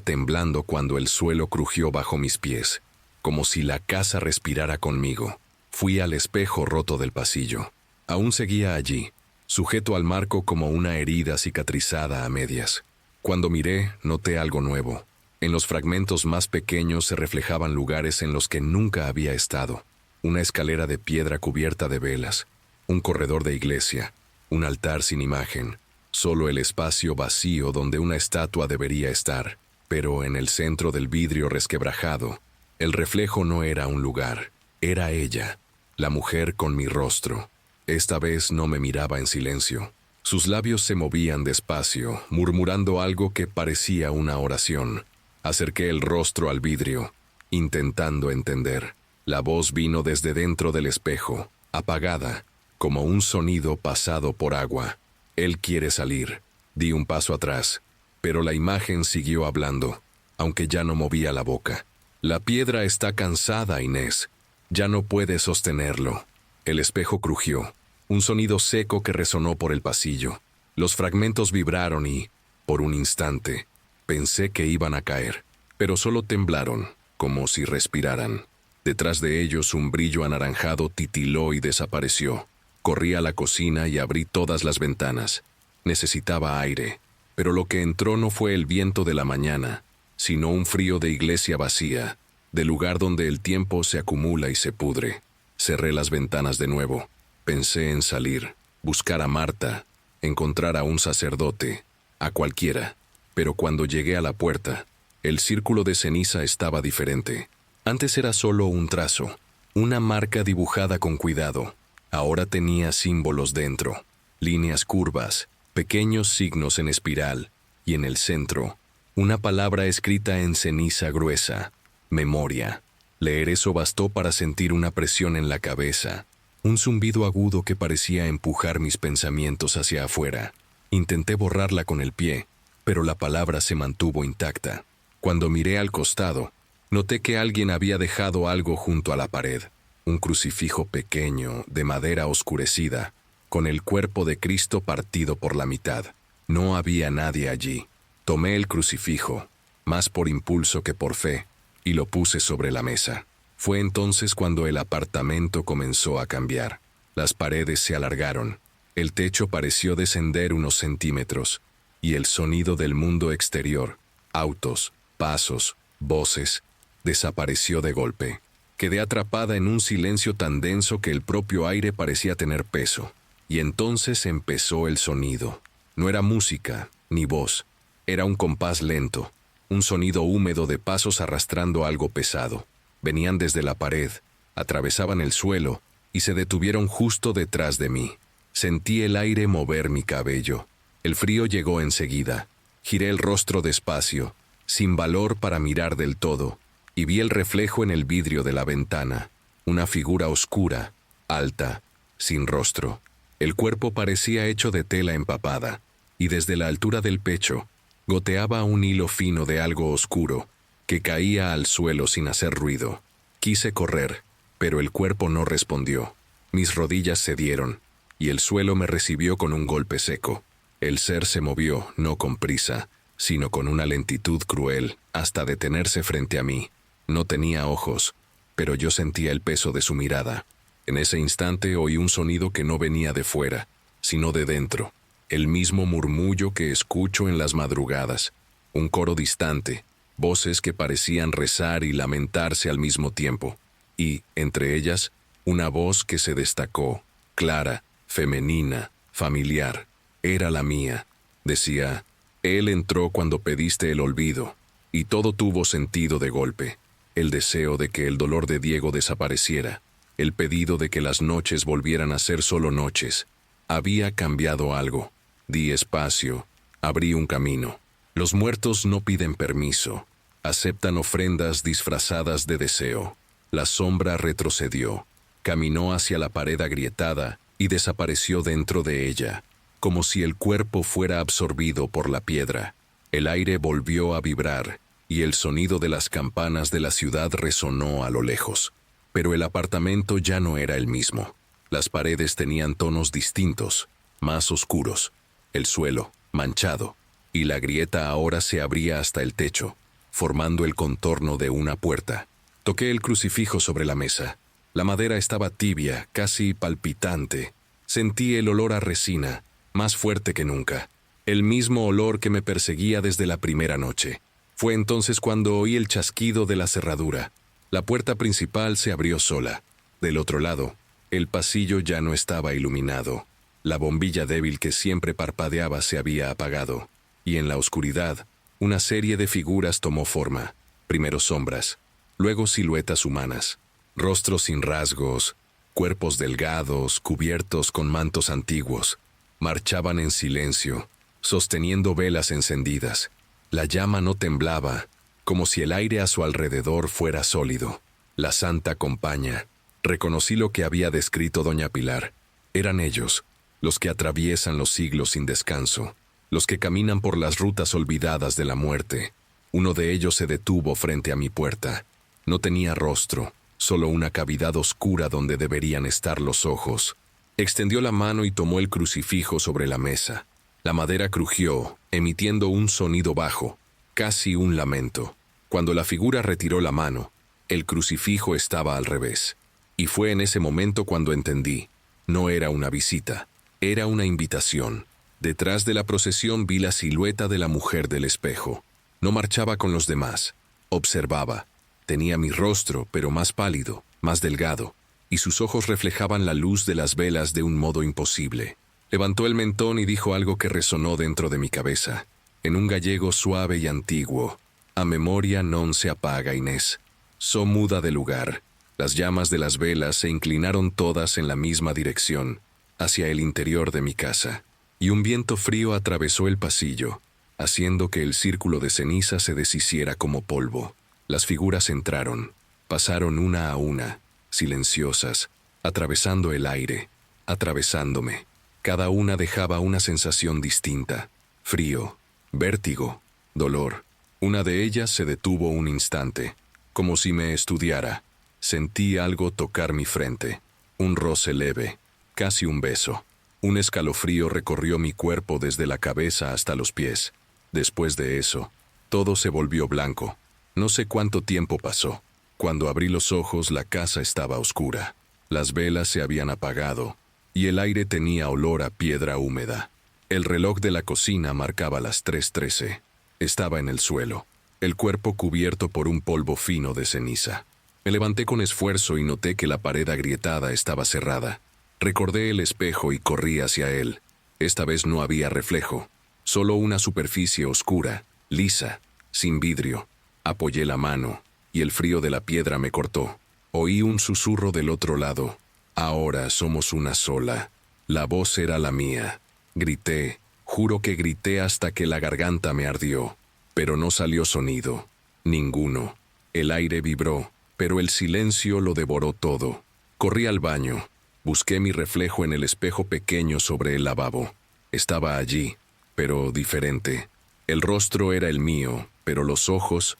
temblando cuando el suelo crujió bajo mis pies, como si la casa respirara conmigo. Fui al espejo roto del pasillo. Aún seguía allí, sujeto al marco como una herida cicatrizada a medias. Cuando miré, noté algo nuevo. En los fragmentos más pequeños se reflejaban lugares en los que nunca había estado. Una escalera de piedra cubierta de velas, un corredor de iglesia, un altar sin imagen, solo el espacio vacío donde una estatua debería estar. Pero en el centro del vidrio resquebrajado, el reflejo no era un lugar, era ella, la mujer con mi rostro. Esta vez no me miraba en silencio. Sus labios se movían despacio, murmurando algo que parecía una oración. Acerqué el rostro al vidrio, intentando entender. La voz vino desde dentro del espejo, apagada, como un sonido pasado por agua. Él quiere salir. Di un paso atrás, pero la imagen siguió hablando, aunque ya no movía la boca. La piedra está cansada, Inés. Ya no puede sostenerlo. El espejo crujió, un sonido seco que resonó por el pasillo. Los fragmentos vibraron y, por un instante, pensé que iban a caer, pero solo temblaron, como si respiraran. Detrás de ellos un brillo anaranjado titiló y desapareció. Corrí a la cocina y abrí todas las ventanas. Necesitaba aire, pero lo que entró no fue el viento de la mañana, sino un frío de iglesia vacía, de lugar donde el tiempo se acumula y se pudre. Cerré las ventanas de nuevo. Pensé en salir, buscar a Marta, encontrar a un sacerdote, a cualquiera. Pero cuando llegué a la puerta, el círculo de ceniza estaba diferente. Antes era solo un trazo, una marca dibujada con cuidado. Ahora tenía símbolos dentro, líneas curvas, pequeños signos en espiral, y en el centro, una palabra escrita en ceniza gruesa: memoria. Leer eso bastó para sentir una presión en la cabeza, un zumbido agudo que parecía empujar mis pensamientos hacia afuera. Intenté borrarla con el pie, pero la palabra se mantuvo intacta. Cuando miré al costado, noté que alguien había dejado algo junto a la pared. Un crucifijo pequeño, de madera oscurecida, con el cuerpo de Cristo partido por la mitad. No había nadie allí. Tomé el crucifijo, más por impulso que por fe, y lo puse sobre la mesa. Fue entonces cuando el apartamento comenzó a cambiar. Las paredes se alargaron, el techo pareció descender unos centímetros, y el sonido del mundo exterior, autos, pasos, voces, desapareció de golpe. Quedé atrapada en un silencio tan denso que el propio aire parecía tener peso. Y entonces empezó el sonido. No era música, ni voz. Era un compás lento, un sonido húmedo de pasos arrastrando algo pesado. Venían desde la pared, atravesaban el suelo y se detuvieron justo detrás de mí. Sentí el aire mover mi cabello. El frío llegó enseguida. Giré el rostro despacio, sin valor para mirar del todo, y vi el reflejo en el vidrio de la ventana. Una figura oscura, alta, sin rostro. El cuerpo parecía hecho de tela empapada, y desde la altura del pecho goteaba un hilo fino de algo oscuro que caía al suelo sin hacer ruido. Quise correr, pero el cuerpo no respondió. Mis rodillas cedieron, y el suelo me recibió con un golpe seco. El ser se movió, no con prisa, sino con una lentitud cruel, hasta detenerse frente a mí. No tenía ojos, pero yo sentía el peso de su mirada. En ese instante oí un sonido que no venía de fuera, sino de dentro. El mismo murmullo que escucho en las madrugadas. Un coro distante, voces que parecían rezar y lamentarse al mismo tiempo. Y, entre ellas, una voz que se destacó, clara, femenina, familiar. Era la mía. Decía: Él entró cuando pediste el olvido. Y todo tuvo sentido de golpe. El deseo de que el dolor de Diego desapareciera. El pedido de que las noches volvieran a ser solo noches. Había cambiado algo. Di espacio. Abrí un camino. Los muertos no piden permiso. Aceptan ofrendas disfrazadas de deseo. La sombra retrocedió. Caminó hacia la pared agrietada y desapareció dentro de ella, como si el cuerpo fuera absorbido por la piedra. El aire volvió a vibrar, y el sonido de las campanas de la ciudad resonó a lo lejos. Pero el apartamento ya no era el mismo. Las paredes tenían tonos distintos, más oscuros. El suelo, manchado, y la grieta ahora se abría hasta el techo, formando el contorno de una puerta. Toqué el crucifijo sobre la mesa. La madera estaba tibia, casi palpitante. Sentí el olor a resina, más fuerte que nunca. El mismo olor que me perseguía desde la primera noche. Fue entonces cuando oí el chasquido de la cerradura. La puerta principal se abrió sola. Del otro lado, el pasillo ya no estaba iluminado. La bombilla débil que siempre parpadeaba se había apagado. Y en la oscuridad, una serie de figuras tomó forma. Primero sombras, luego siluetas humanas. Rostros sin rasgos, cuerpos delgados, cubiertos con mantos antiguos. Marchaban en silencio, sosteniendo velas encendidas. La llama no temblaba, como si el aire a su alrededor fuera sólido. La santa compañía. Reconocí lo que había descrito doña Pilar. Eran ellos, los que atraviesan los siglos sin descanso, los que caminan por las rutas olvidadas de la muerte. Uno de ellos se detuvo frente a mi puerta. No tenía rostro, solo una cavidad oscura donde deberían estar los ojos. Extendió la mano y tomó el crucifijo sobre la mesa. La madera crujió, emitiendo un sonido bajo, casi un lamento. Cuando la figura retiró la mano, el crucifijo estaba al revés. Y fue en ese momento cuando entendí. No era una visita, era una invitación. Detrás de la procesión vi la silueta de la mujer del espejo. No marchaba con los demás, observaba. Tenía mi rostro, pero más pálido, más delgado, y sus ojos reflejaban la luz de las velas de un modo imposible. Levantó el mentón y dijo algo que resonó dentro de mi cabeza, en un gallego suave y antiguo. A memoria non se apaga, Inés. So muda de lugar. Las llamas de las velas se inclinaron todas en la misma dirección, hacia el interior de mi casa, y un viento frío atravesó el pasillo, haciendo que el círculo de ceniza se deshiciera como polvo. Las figuras entraron, pasaron una a una, silenciosas, atravesando el aire, atravesándome. Cada una dejaba una sensación distinta: frío, vértigo, dolor. Una de ellas se detuvo un instante, como si me estudiara. Sentí algo tocar mi frente, un roce leve, casi un beso. Un escalofrío recorrió mi cuerpo desde la cabeza hasta los pies. Después de eso, todo se volvió blanco. No sé cuánto tiempo pasó. Cuando abrí los ojos, la casa estaba oscura. Las velas se habían apagado, y el aire tenía olor a piedra húmeda. El reloj de la cocina marcaba las 3:13. Estaba en el suelo, el cuerpo cubierto por un polvo fino de ceniza. Me levanté con esfuerzo y noté que la pared agrietada estaba cerrada. Recordé el espejo y corrí hacia él. Esta vez no había reflejo, solo una superficie oscura, lisa, sin vidrio. Apoyé la mano, y el frío de la piedra me cortó. Oí un susurro del otro lado. Ahora somos una sola. La voz era la mía. Grité, juro que grité hasta que la garganta me ardió. Pero no salió sonido. Ninguno. El aire vibró, pero el silencio lo devoró todo. Corrí al baño. Busqué mi reflejo en el espejo pequeño sobre el lavabo. Estaba allí, pero diferente. El rostro era el mío, pero los ojos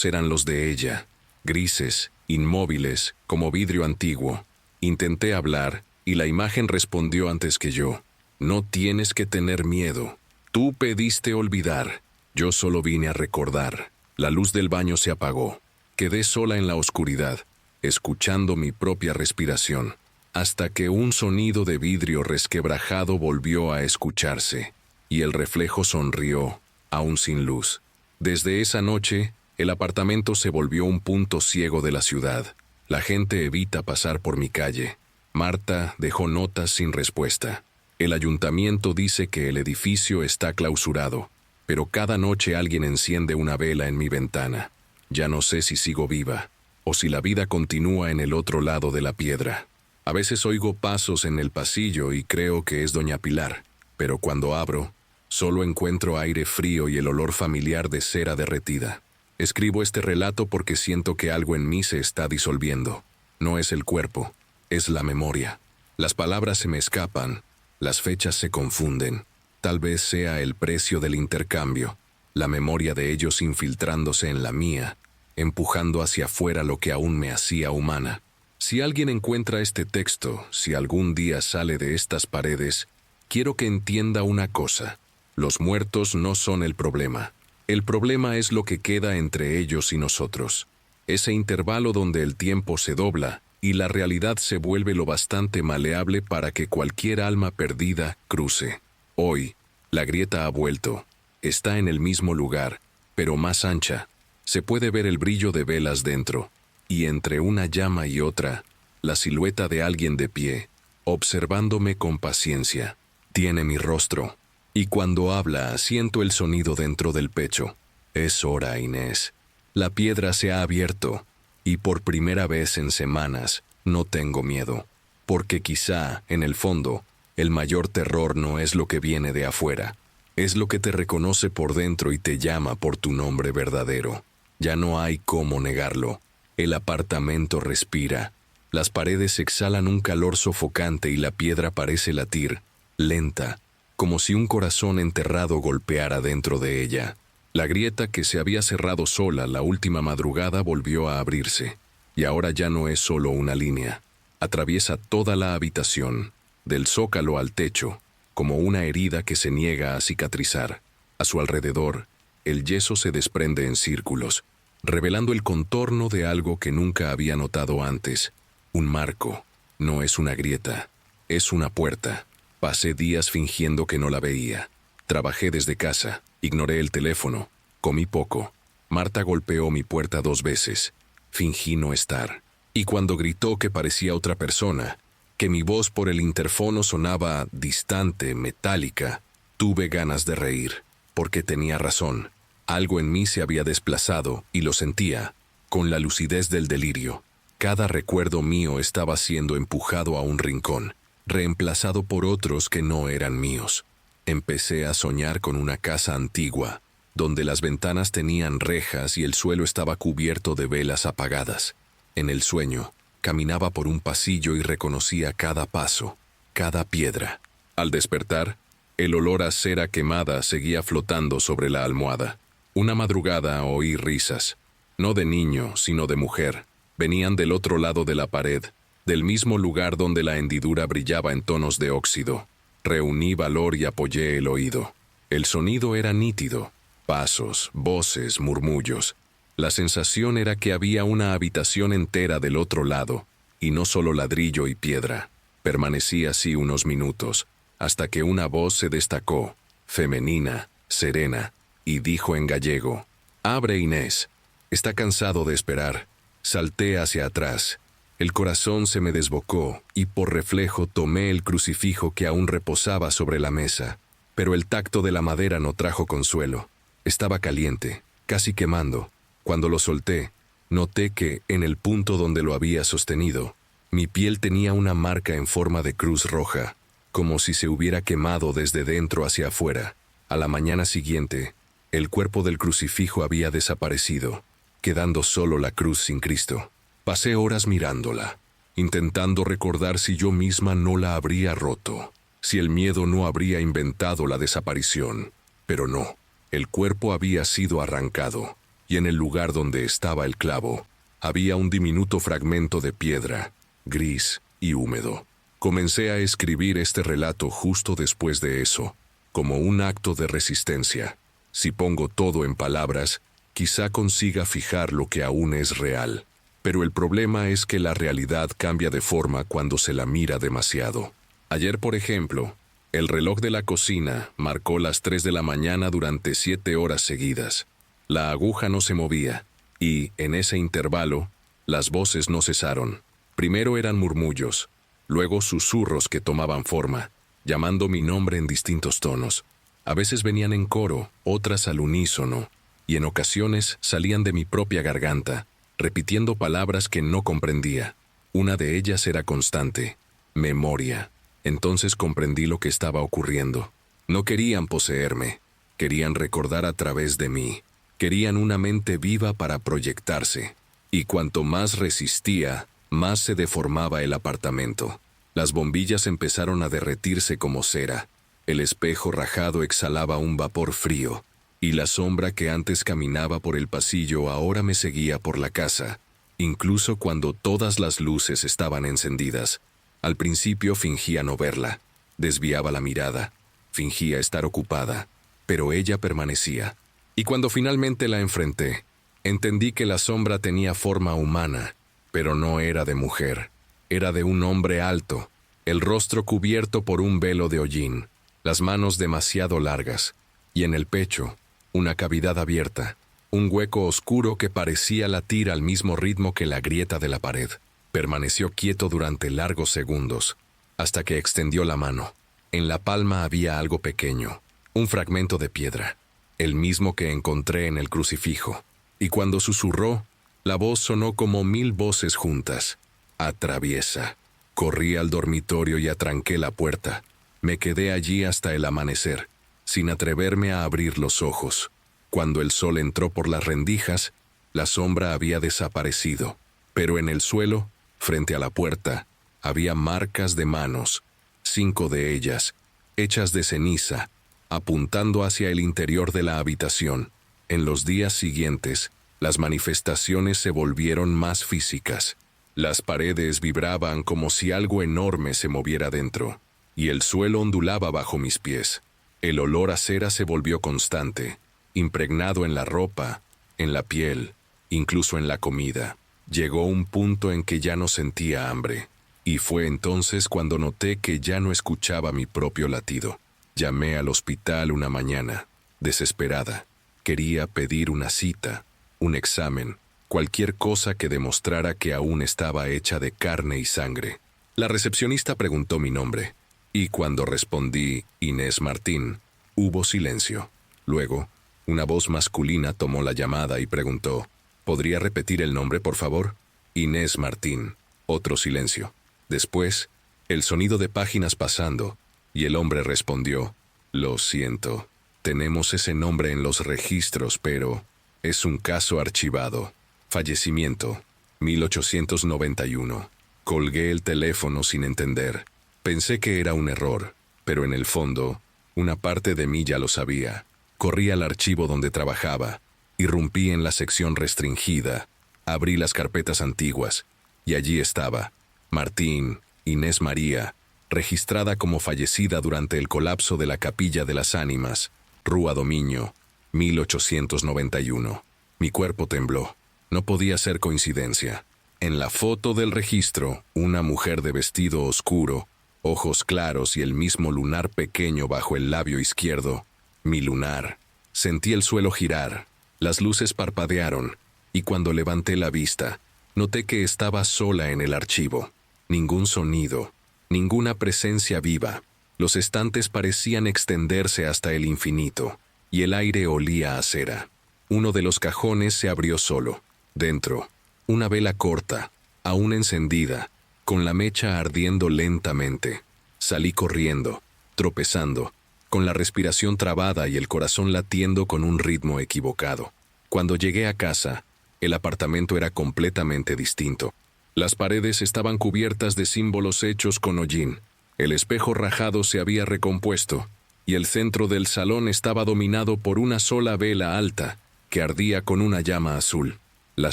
eran los de ella, grises, inmóviles, como vidrio antiguo. Intenté hablar, y la imagen respondió antes que yo. No tienes que tener miedo. Tú pediste olvidar. Yo solo vine a recordar. La luz del baño se apagó. Quedé sola en la oscuridad, escuchando mi propia respiración, hasta que un sonido de vidrio resquebrajado volvió a escucharse, y el reflejo sonrió, aún sin luz. Desde esa noche, el apartamento se volvió un punto ciego de la ciudad. La gente evita pasar por mi calle. Marta dejó notas sin respuesta. El ayuntamiento dice que el edificio está clausurado, pero cada noche alguien enciende una vela en mi ventana. Ya no sé si sigo viva, o si la vida continúa en el otro lado de la piedra. A veces oigo pasos en el pasillo y creo que es doña Pilar, pero cuando abro, solo encuentro aire frío y el olor familiar de cera derretida. Escribo este relato porque siento que algo en mí se está disolviendo. No es el cuerpo, es la memoria. Las palabras se me escapan, las fechas se confunden. Tal vez sea el precio del intercambio, la memoria de ellos infiltrándose en la mía, empujando hacia afuera lo que aún me hacía humana. Si alguien encuentra este texto, si algún día sale de estas paredes, quiero que entienda una cosa. Los muertos no son el problema. El problema es lo que queda entre ellos y nosotros. Ese intervalo donde el tiempo se dobla y la realidad se vuelve lo bastante maleable para que cualquier alma perdida cruce. Hoy, la grieta ha vuelto. Está en el mismo lugar, pero más ancha. Se puede ver el brillo de velas dentro, y entre una llama y otra, la silueta de alguien de pie, observándome con paciencia. Tiene mi rostro, y cuando habla siento el sonido dentro del pecho. Es hora, Inés. La piedra se ha abierto, y por primera vez en semanas no tengo miedo, porque quizá, en el fondo, el mayor terror no es lo que viene de afuera, es lo que te reconoce por dentro y te llama por tu nombre verdadero. Ya no hay cómo negarlo. El apartamento respira. Las paredes exhalan un calor sofocante y la piedra parece latir, lenta, como si un corazón enterrado golpeara dentro de ella. La grieta que se había cerrado sola la última madrugada volvió a abrirse, y ahora ya no es solo una línea. Atraviesa toda la habitación, del zócalo al techo, como una herida que se niega a cicatrizar. A su alrededor, el yeso se desprende en círculos, revelando el contorno de algo que nunca había notado antes. Un marco. No es una grieta. Es una puerta. Pasé días fingiendo que no la veía. Trabajé desde casa. Ignoré el teléfono. Comí poco. Marta golpeó mi puerta 2 veces. Fingí no estar. Y cuando gritó que parecía otra persona, que mi voz por el interfono sonaba distante, metálica, tuve ganas de reír, porque tenía razón. Algo en mí se había desplazado, y lo sentía, con la lucidez del delirio. Cada recuerdo mío estaba siendo empujado a un rincón, reemplazado por otros que no eran míos. Empecé a soñar con una casa antigua, donde las ventanas tenían rejas y el suelo estaba cubierto de velas apagadas. En el sueño, caminaba por un pasillo y reconocía cada paso, cada piedra. Al despertar, el olor a cera quemada seguía flotando sobre la almohada. Una madrugada oí risas, no de niño, sino de mujer. Venían del otro lado de la pared, del mismo lugar donde la hendidura brillaba en tonos de óxido. Reuní valor y apoyé el oído. El sonido era nítido. Pasos, voces, murmullos. La sensación era que había una habitación entera del otro lado, y no solo ladrillo y piedra. Permanecí así unos minutos, hasta que una voz se destacó, femenina, serena, y dijo en gallego: «Abre, Inés». Está cansado de esperar. Salté hacia atrás. El corazón se me desbocó, y por reflejo tomé el crucifijo que aún reposaba sobre la mesa. Pero el tacto de la madera no trajo consuelo. Estaba caliente, casi quemando. Cuando lo solté, noté que, en el punto donde lo había sostenido, mi piel tenía una marca en forma de cruz roja, como si se hubiera quemado desde dentro hacia afuera. A la mañana siguiente, el cuerpo del crucifijo había desaparecido, quedando solo la cruz sin Cristo. Pasé horas mirándola, intentando recordar si yo misma no la habría roto, si el miedo no habría inventado la desaparición. Pero no, el cuerpo había sido arrancado, y en el lugar donde estaba el clavo, había un diminuto fragmento de piedra, gris y húmedo. Comencé a escribir este relato justo después de eso, como un acto de resistencia. Si pongo todo en palabras, quizá consiga fijar lo que aún es real. Pero el problema es que la realidad cambia de forma cuando se la mira demasiado. Ayer, por ejemplo, el reloj de la cocina marcó las 3 de la mañana durante 7 horas seguidas. La aguja no se movía, y, en ese intervalo, las voces no cesaron. Primero eran murmullos, luego susurros que tomaban forma, llamando mi nombre en distintos tonos. A veces venían en coro, otras al unísono, y en ocasiones salían de mi propia garganta, repitiendo palabras que no comprendía. Una de ellas era constante: memoria. Entonces comprendí lo que estaba ocurriendo. No querían poseerme, querían recordar a través de mí. Querían una mente viva para proyectarse. Y cuanto más resistía, más se deformaba el apartamento. Las bombillas empezaron a derretirse como cera. El espejo rajado exhalaba un vapor frío. y la sombra que antes caminaba por el pasillo ahora me seguía por la casa, incluso cuando todas las luces estaban encendidas. Al principio fingía no verla, desviaba la mirada, fingía estar ocupada, pero ella permanecía. Y cuando finalmente la enfrenté, entendí que la sombra tenía forma humana, pero no era de mujer, era de un hombre alto, el rostro cubierto por un velo de hollín, las manos demasiado largas, y en el pecho, una cavidad abierta, un hueco oscuro que parecía latir al mismo ritmo que la grieta de la pared. Permaneció quieto durante largos segundos, hasta que extendió la mano. En la palma había algo pequeño, un fragmento de piedra, el mismo que encontré en el crucifijo. Y cuando susurró, la voz sonó como 1000 voces juntas. Atraviesa. Corrí al dormitorio y atranqué la puerta. Me quedé allí hasta el amanecer, sin atreverme a abrir los ojos. Cuando el sol entró por las rendijas, la sombra había desaparecido, pero en el suelo, frente a la puerta, había marcas de manos, 5 de ellas, hechas de ceniza, apuntando hacia el interior de la habitación. En los días siguientes, las manifestaciones se volvieron más físicas. Las paredes vibraban como si algo enorme se moviera dentro, y el suelo ondulaba bajo mis pies. El olor a cera se volvió constante, impregnado en la ropa, en la piel, incluso en la comida. Llegó un punto en que ya no sentía hambre, y fue entonces cuando noté que ya no escuchaba mi propio latido. Llamé al hospital una mañana, desesperada. Quería pedir una cita, un examen, cualquier cosa que demostrara que aún estaba hecha de carne y sangre. La recepcionista preguntó mi nombre, y cuando respondí Inés Martín, hubo silencio. Luego, una voz masculina tomó la llamada y preguntó, ¿podría repetir el nombre, por favor? Inés Martín. Otro silencio. Después, el sonido de páginas pasando, y el hombre respondió, lo siento, tenemos ese nombre en los registros, pero es un caso archivado. Fallecimiento, 1891. Colgué el teléfono sin entender. Pensé que era un error, pero en el fondo, una parte de mí ya lo sabía. Corrí al archivo donde trabajaba, irrumpí en la sección restringida, abrí las carpetas antiguas, y allí estaba, Martín, Inés María, registrada como fallecida durante el colapso de la Capilla de las Ánimas, Rúa Dominio, 1891. Mi cuerpo tembló. No podía ser coincidencia. En la foto del registro, una mujer de vestido oscuro, ojos claros y el mismo lunar pequeño bajo el labio izquierdo. Mi lunar. Sentí el suelo girar, las luces parpadearon, y cuando levanté la vista, noté que estaba sola en el archivo. Ningún sonido, ninguna presencia viva. Los estantes parecían extenderse hasta el infinito, y el aire olía a cera. Uno de los cajones se abrió solo. Dentro, una vela corta, aún encendida, con la mecha ardiendo lentamente. Salí corriendo, tropezando, con la respiración trabada y el corazón latiendo con un ritmo equivocado. Cuando llegué a casa, el apartamento era completamente distinto. Las paredes estaban cubiertas de símbolos hechos con hollín. El espejo rajado se había recompuesto, y el centro del salón estaba dominado por una sola vela alta, que ardía con una llama azul. La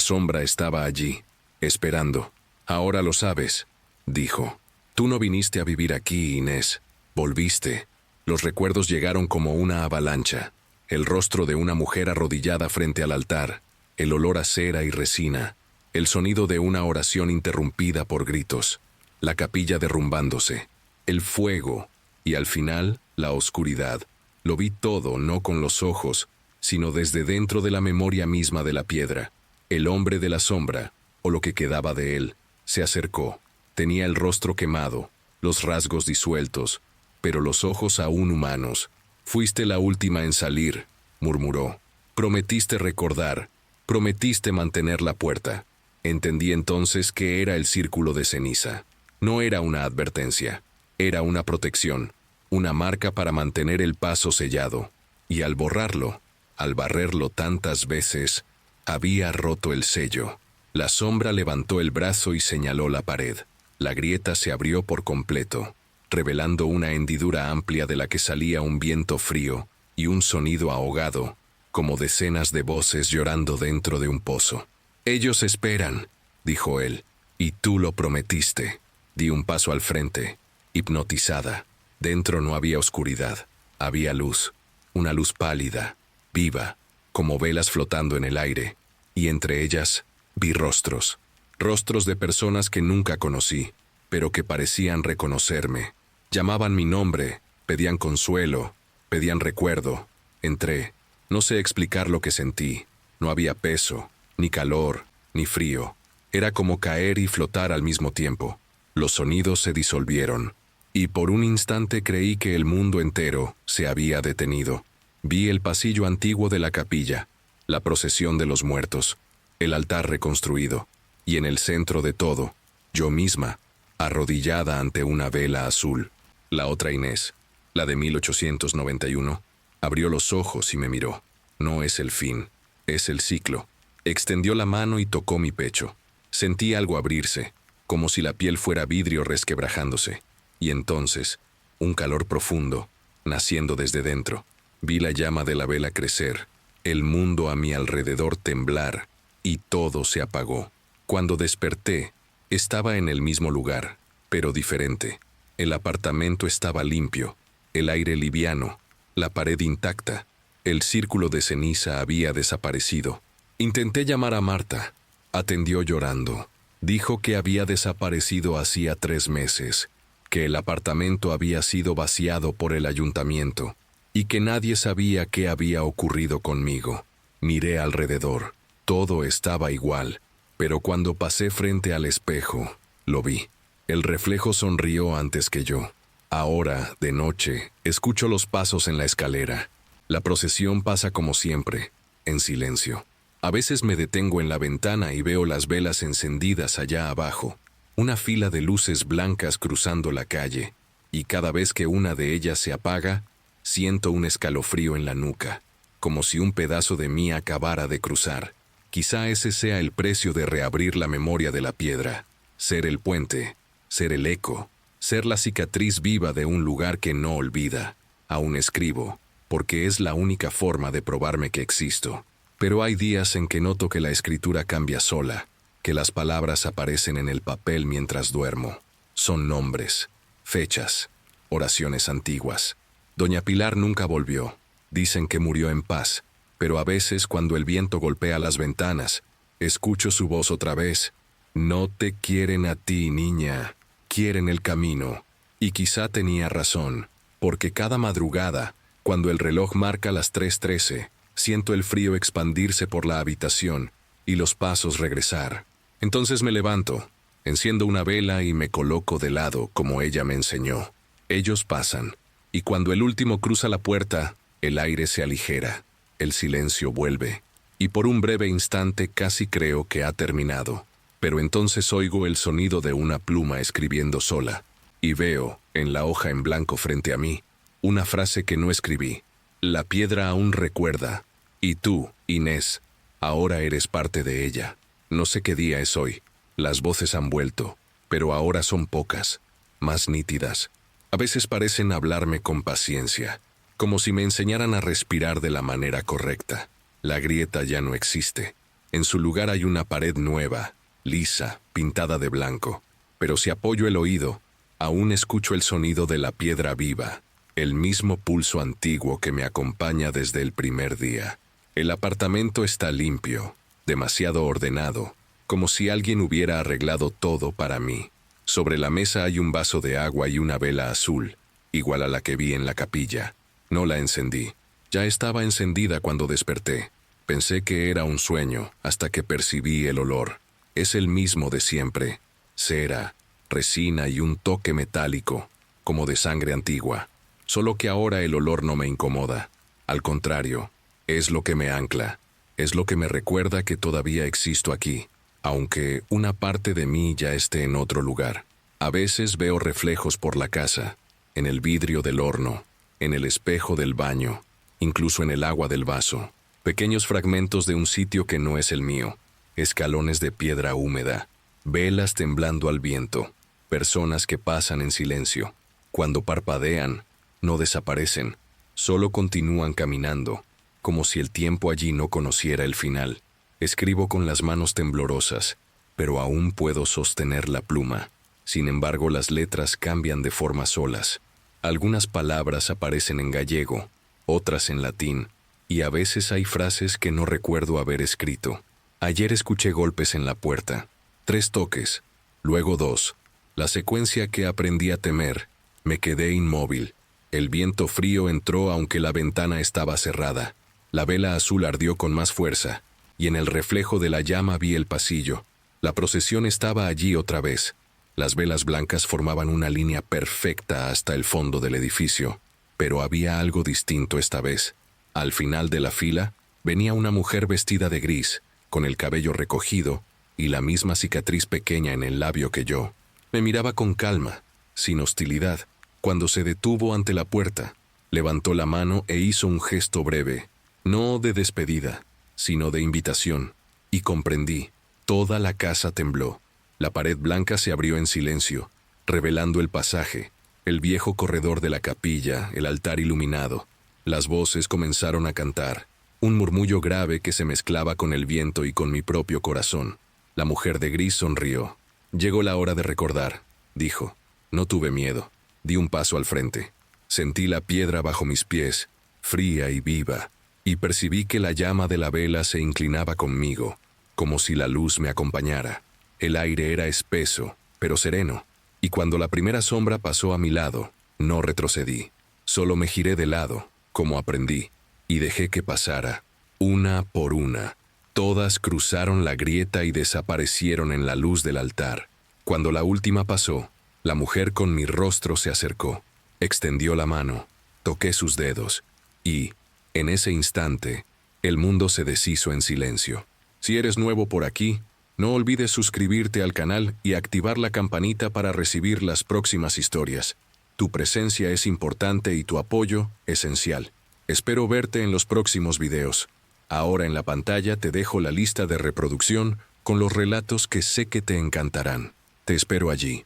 sombra estaba allí, esperando. Ahora lo sabes, dijo. Tú no viniste a vivir aquí, Inés. Volviste. Los recuerdos llegaron como una avalancha. El rostro de una mujer arrodillada frente al altar, el olor a cera y resina, el sonido de una oración interrumpida por gritos, la capilla derrumbándose, el fuego y al final la oscuridad. Lo vi todo no con los ojos, sino desde dentro de la memoria misma de la piedra. El hombre de la sombra, o lo que quedaba de él, se acercó. Tenía el rostro quemado, los rasgos disueltos, pero los ojos aún humanos. Fuiste la última en salir, murmuró. Prometiste recordar, prometiste mantener la puerta. Entendí entonces que era el círculo de ceniza. No era una advertencia, era una protección, una marca para mantener el paso sellado. Y al borrarlo, al barrerlo tantas veces, había roto el sello. La sombra levantó el brazo y señaló la pared. La grieta se abrió por completo, revelando una hendidura amplia de la que salía un viento frío y un sonido ahogado, como decenas de voces llorando dentro de un pozo. «Ellos esperan», dijo él, «y tú lo prometiste». Di un paso al frente, hipnotizada. Dentro no había oscuridad, había luz, una luz pálida, viva, como velas flotando en el aire, y entre ellas vi rostros, rostros de personas que nunca conocí, pero que parecían reconocerme. Llamaban mi nombre, pedían consuelo, pedían recuerdo. Entré, no sé explicar lo que sentí, no había peso, ni calor, ni frío. Era como caer y flotar al mismo tiempo. Los sonidos se disolvieron, y por un instante creí que el mundo entero se había detenido. Vi el pasillo antiguo de la capilla, la procesión de los muertos, el altar reconstruido, y en el centro de todo, yo misma, arrodillada ante una vela azul. La otra Inés, la de 1891, abrió los ojos y me miró. No es el fin, es el ciclo. Extendió la mano y tocó mi pecho. Sentí algo abrirse, como si la piel fuera vidrio resquebrajándose. Y entonces, un calor profundo, naciendo desde dentro. Vi la llama de la vela crecer, el mundo a mi alrededor temblar, y todo se apagó. Cuando desperté, estaba en el mismo lugar, pero diferente. El apartamento estaba limpio, el aire liviano, la pared intacta. El círculo de ceniza había desaparecido. Intenté llamar a Marta. Atendió llorando. Dijo que había desaparecido hacía 3 meses, que el apartamento había sido vaciado por el ayuntamiento y que nadie sabía qué había ocurrido conmigo. Miré alrededor. Todo estaba igual, pero cuando pasé frente al espejo, lo vi. El reflejo sonrió antes que yo. Ahora, de noche, escucho los pasos en la escalera. La procesión pasa como siempre, en silencio. A veces me detengo en la ventana y veo las velas encendidas allá abajo, una fila de luces blancas cruzando la calle, y cada vez que una de ellas se apaga, siento un escalofrío en la nuca, como si un pedazo de mí acabara de cruzar. Quizá ese sea el precio de reabrir la memoria de la piedra, ser el puente, ser el eco, ser la cicatriz viva de un lugar que no olvida. Aún escribo, porque es la única forma de probarme que existo. Pero hay días en que noto que la escritura cambia sola, que las palabras aparecen en el papel mientras duermo. Son nombres, fechas, oraciones antiguas. Doña Pilar nunca volvió. Dicen que murió en paz, pero a veces cuando el viento golpea las ventanas, escucho su voz otra vez. No te quieren a ti, niña, quieren el camino. Y quizá tenía razón, porque cada madrugada, cuando el reloj marca las 3:13, siento el frío expandirse por la habitación y los pasos regresar. Entonces me levanto, enciendo una vela y me coloco de lado como ella me enseñó. Ellos pasan, y cuando el último cruza la puerta, el aire se aligera, el silencio vuelve, y por un breve instante casi creo que ha terminado. Pero entonces oigo el sonido de una pluma escribiendo sola, y veo, en la hoja en blanco frente a mí, una frase que no escribí. La piedra aún recuerda, y tú, Inés, ahora eres parte de ella. No sé qué día es hoy. Las voces han vuelto, pero ahora son pocas, más nítidas. A veces parecen hablarme con paciencia, como si me enseñaran a respirar de la manera correcta. La grieta ya no existe. En su lugar hay una pared nueva, lisa, pintada de blanco. Pero si apoyo el oído, aún escucho el sonido de la piedra viva, el mismo pulso antiguo que me acompaña desde el primer día. El apartamento está limpio, demasiado ordenado, como si alguien hubiera arreglado todo para mí. Sobre la mesa hay un vaso de agua y una vela azul, igual a la que vi en la capilla. No la encendí. Ya estaba encendida cuando desperté. Pensé que era un sueño, hasta que percibí el olor. Es el mismo de siempre. Cera, resina y un toque metálico, como de sangre antigua. Solo que ahora el olor no me incomoda. Al contrario, es lo que me ancla. Es lo que me recuerda que todavía existo aquí, aunque una parte de mí ya esté en otro lugar. A veces veo reflejos por la casa, en el vidrio del horno, en el espejo del baño, incluso en el agua del vaso. Pequeños fragmentos de un sitio que no es el mío. Escalones de piedra húmeda, velas temblando al viento, personas que pasan en silencio. Cuando parpadean, no desaparecen, solo continúan caminando, como si el tiempo allí no conociera el final. Escribo con las manos temblorosas, pero aún puedo sostener la pluma. Sin embargo, las letras cambian de forma solas. Algunas palabras aparecen en gallego, otras en latín, y a veces hay frases que no recuerdo haber escrito. Ayer escuché golpes en la puerta, 3 toques, luego 2. La secuencia que aprendí a temer. Me quedé inmóvil. El viento frío entró aunque la ventana estaba cerrada. La vela azul ardió con más fuerza, y en el reflejo de la llama vi el pasillo. La procesión estaba allí otra vez. Las velas blancas formaban una línea perfecta hasta el fondo del edificio, pero había algo distinto esta vez. Al final de la fila venía una mujer vestida de gris, con el cabello recogido y la misma cicatriz pequeña en el labio que yo. Me miraba con calma, sin hostilidad. Cuando se detuvo ante la puerta, levantó la mano e hizo un gesto breve, no de despedida, sino de invitación, y comprendí. Toda la casa tembló. La pared blanca se abrió en silencio, revelando el pasaje, el viejo corredor de la capilla, el altar iluminado. Las voces comenzaron a cantar, un murmullo grave que se mezclaba con el viento y con mi propio corazón. La mujer de gris sonrió. Llegó la hora de recordar, dijo. No tuve miedo. Di un paso al frente. Sentí la piedra bajo mis pies, fría y viva, y percibí que la llama de la vela se inclinaba conmigo, como si la luz me acompañara. El aire era espeso, pero sereno, y cuando la primera sombra pasó a mi lado, no retrocedí. Solo me giré de lado, como aprendí, y dejé que pasara, una por una. Todas cruzaron la grieta y desaparecieron en la luz del altar. Cuando la última pasó, la mujer con mi rostro se acercó, extendió la mano, toqué sus dedos, y, en ese instante, el mundo se deshizo en silencio. Si eres nuevo por aquí, no olvides suscribirte al canal y activar la campanita para recibir las próximas historias. Tu presencia es importante y tu apoyo esencial. Espero verte en los próximos videos. Ahora en la pantalla te dejo la lista de reproducción con los relatos que sé que te encantarán. Te espero allí.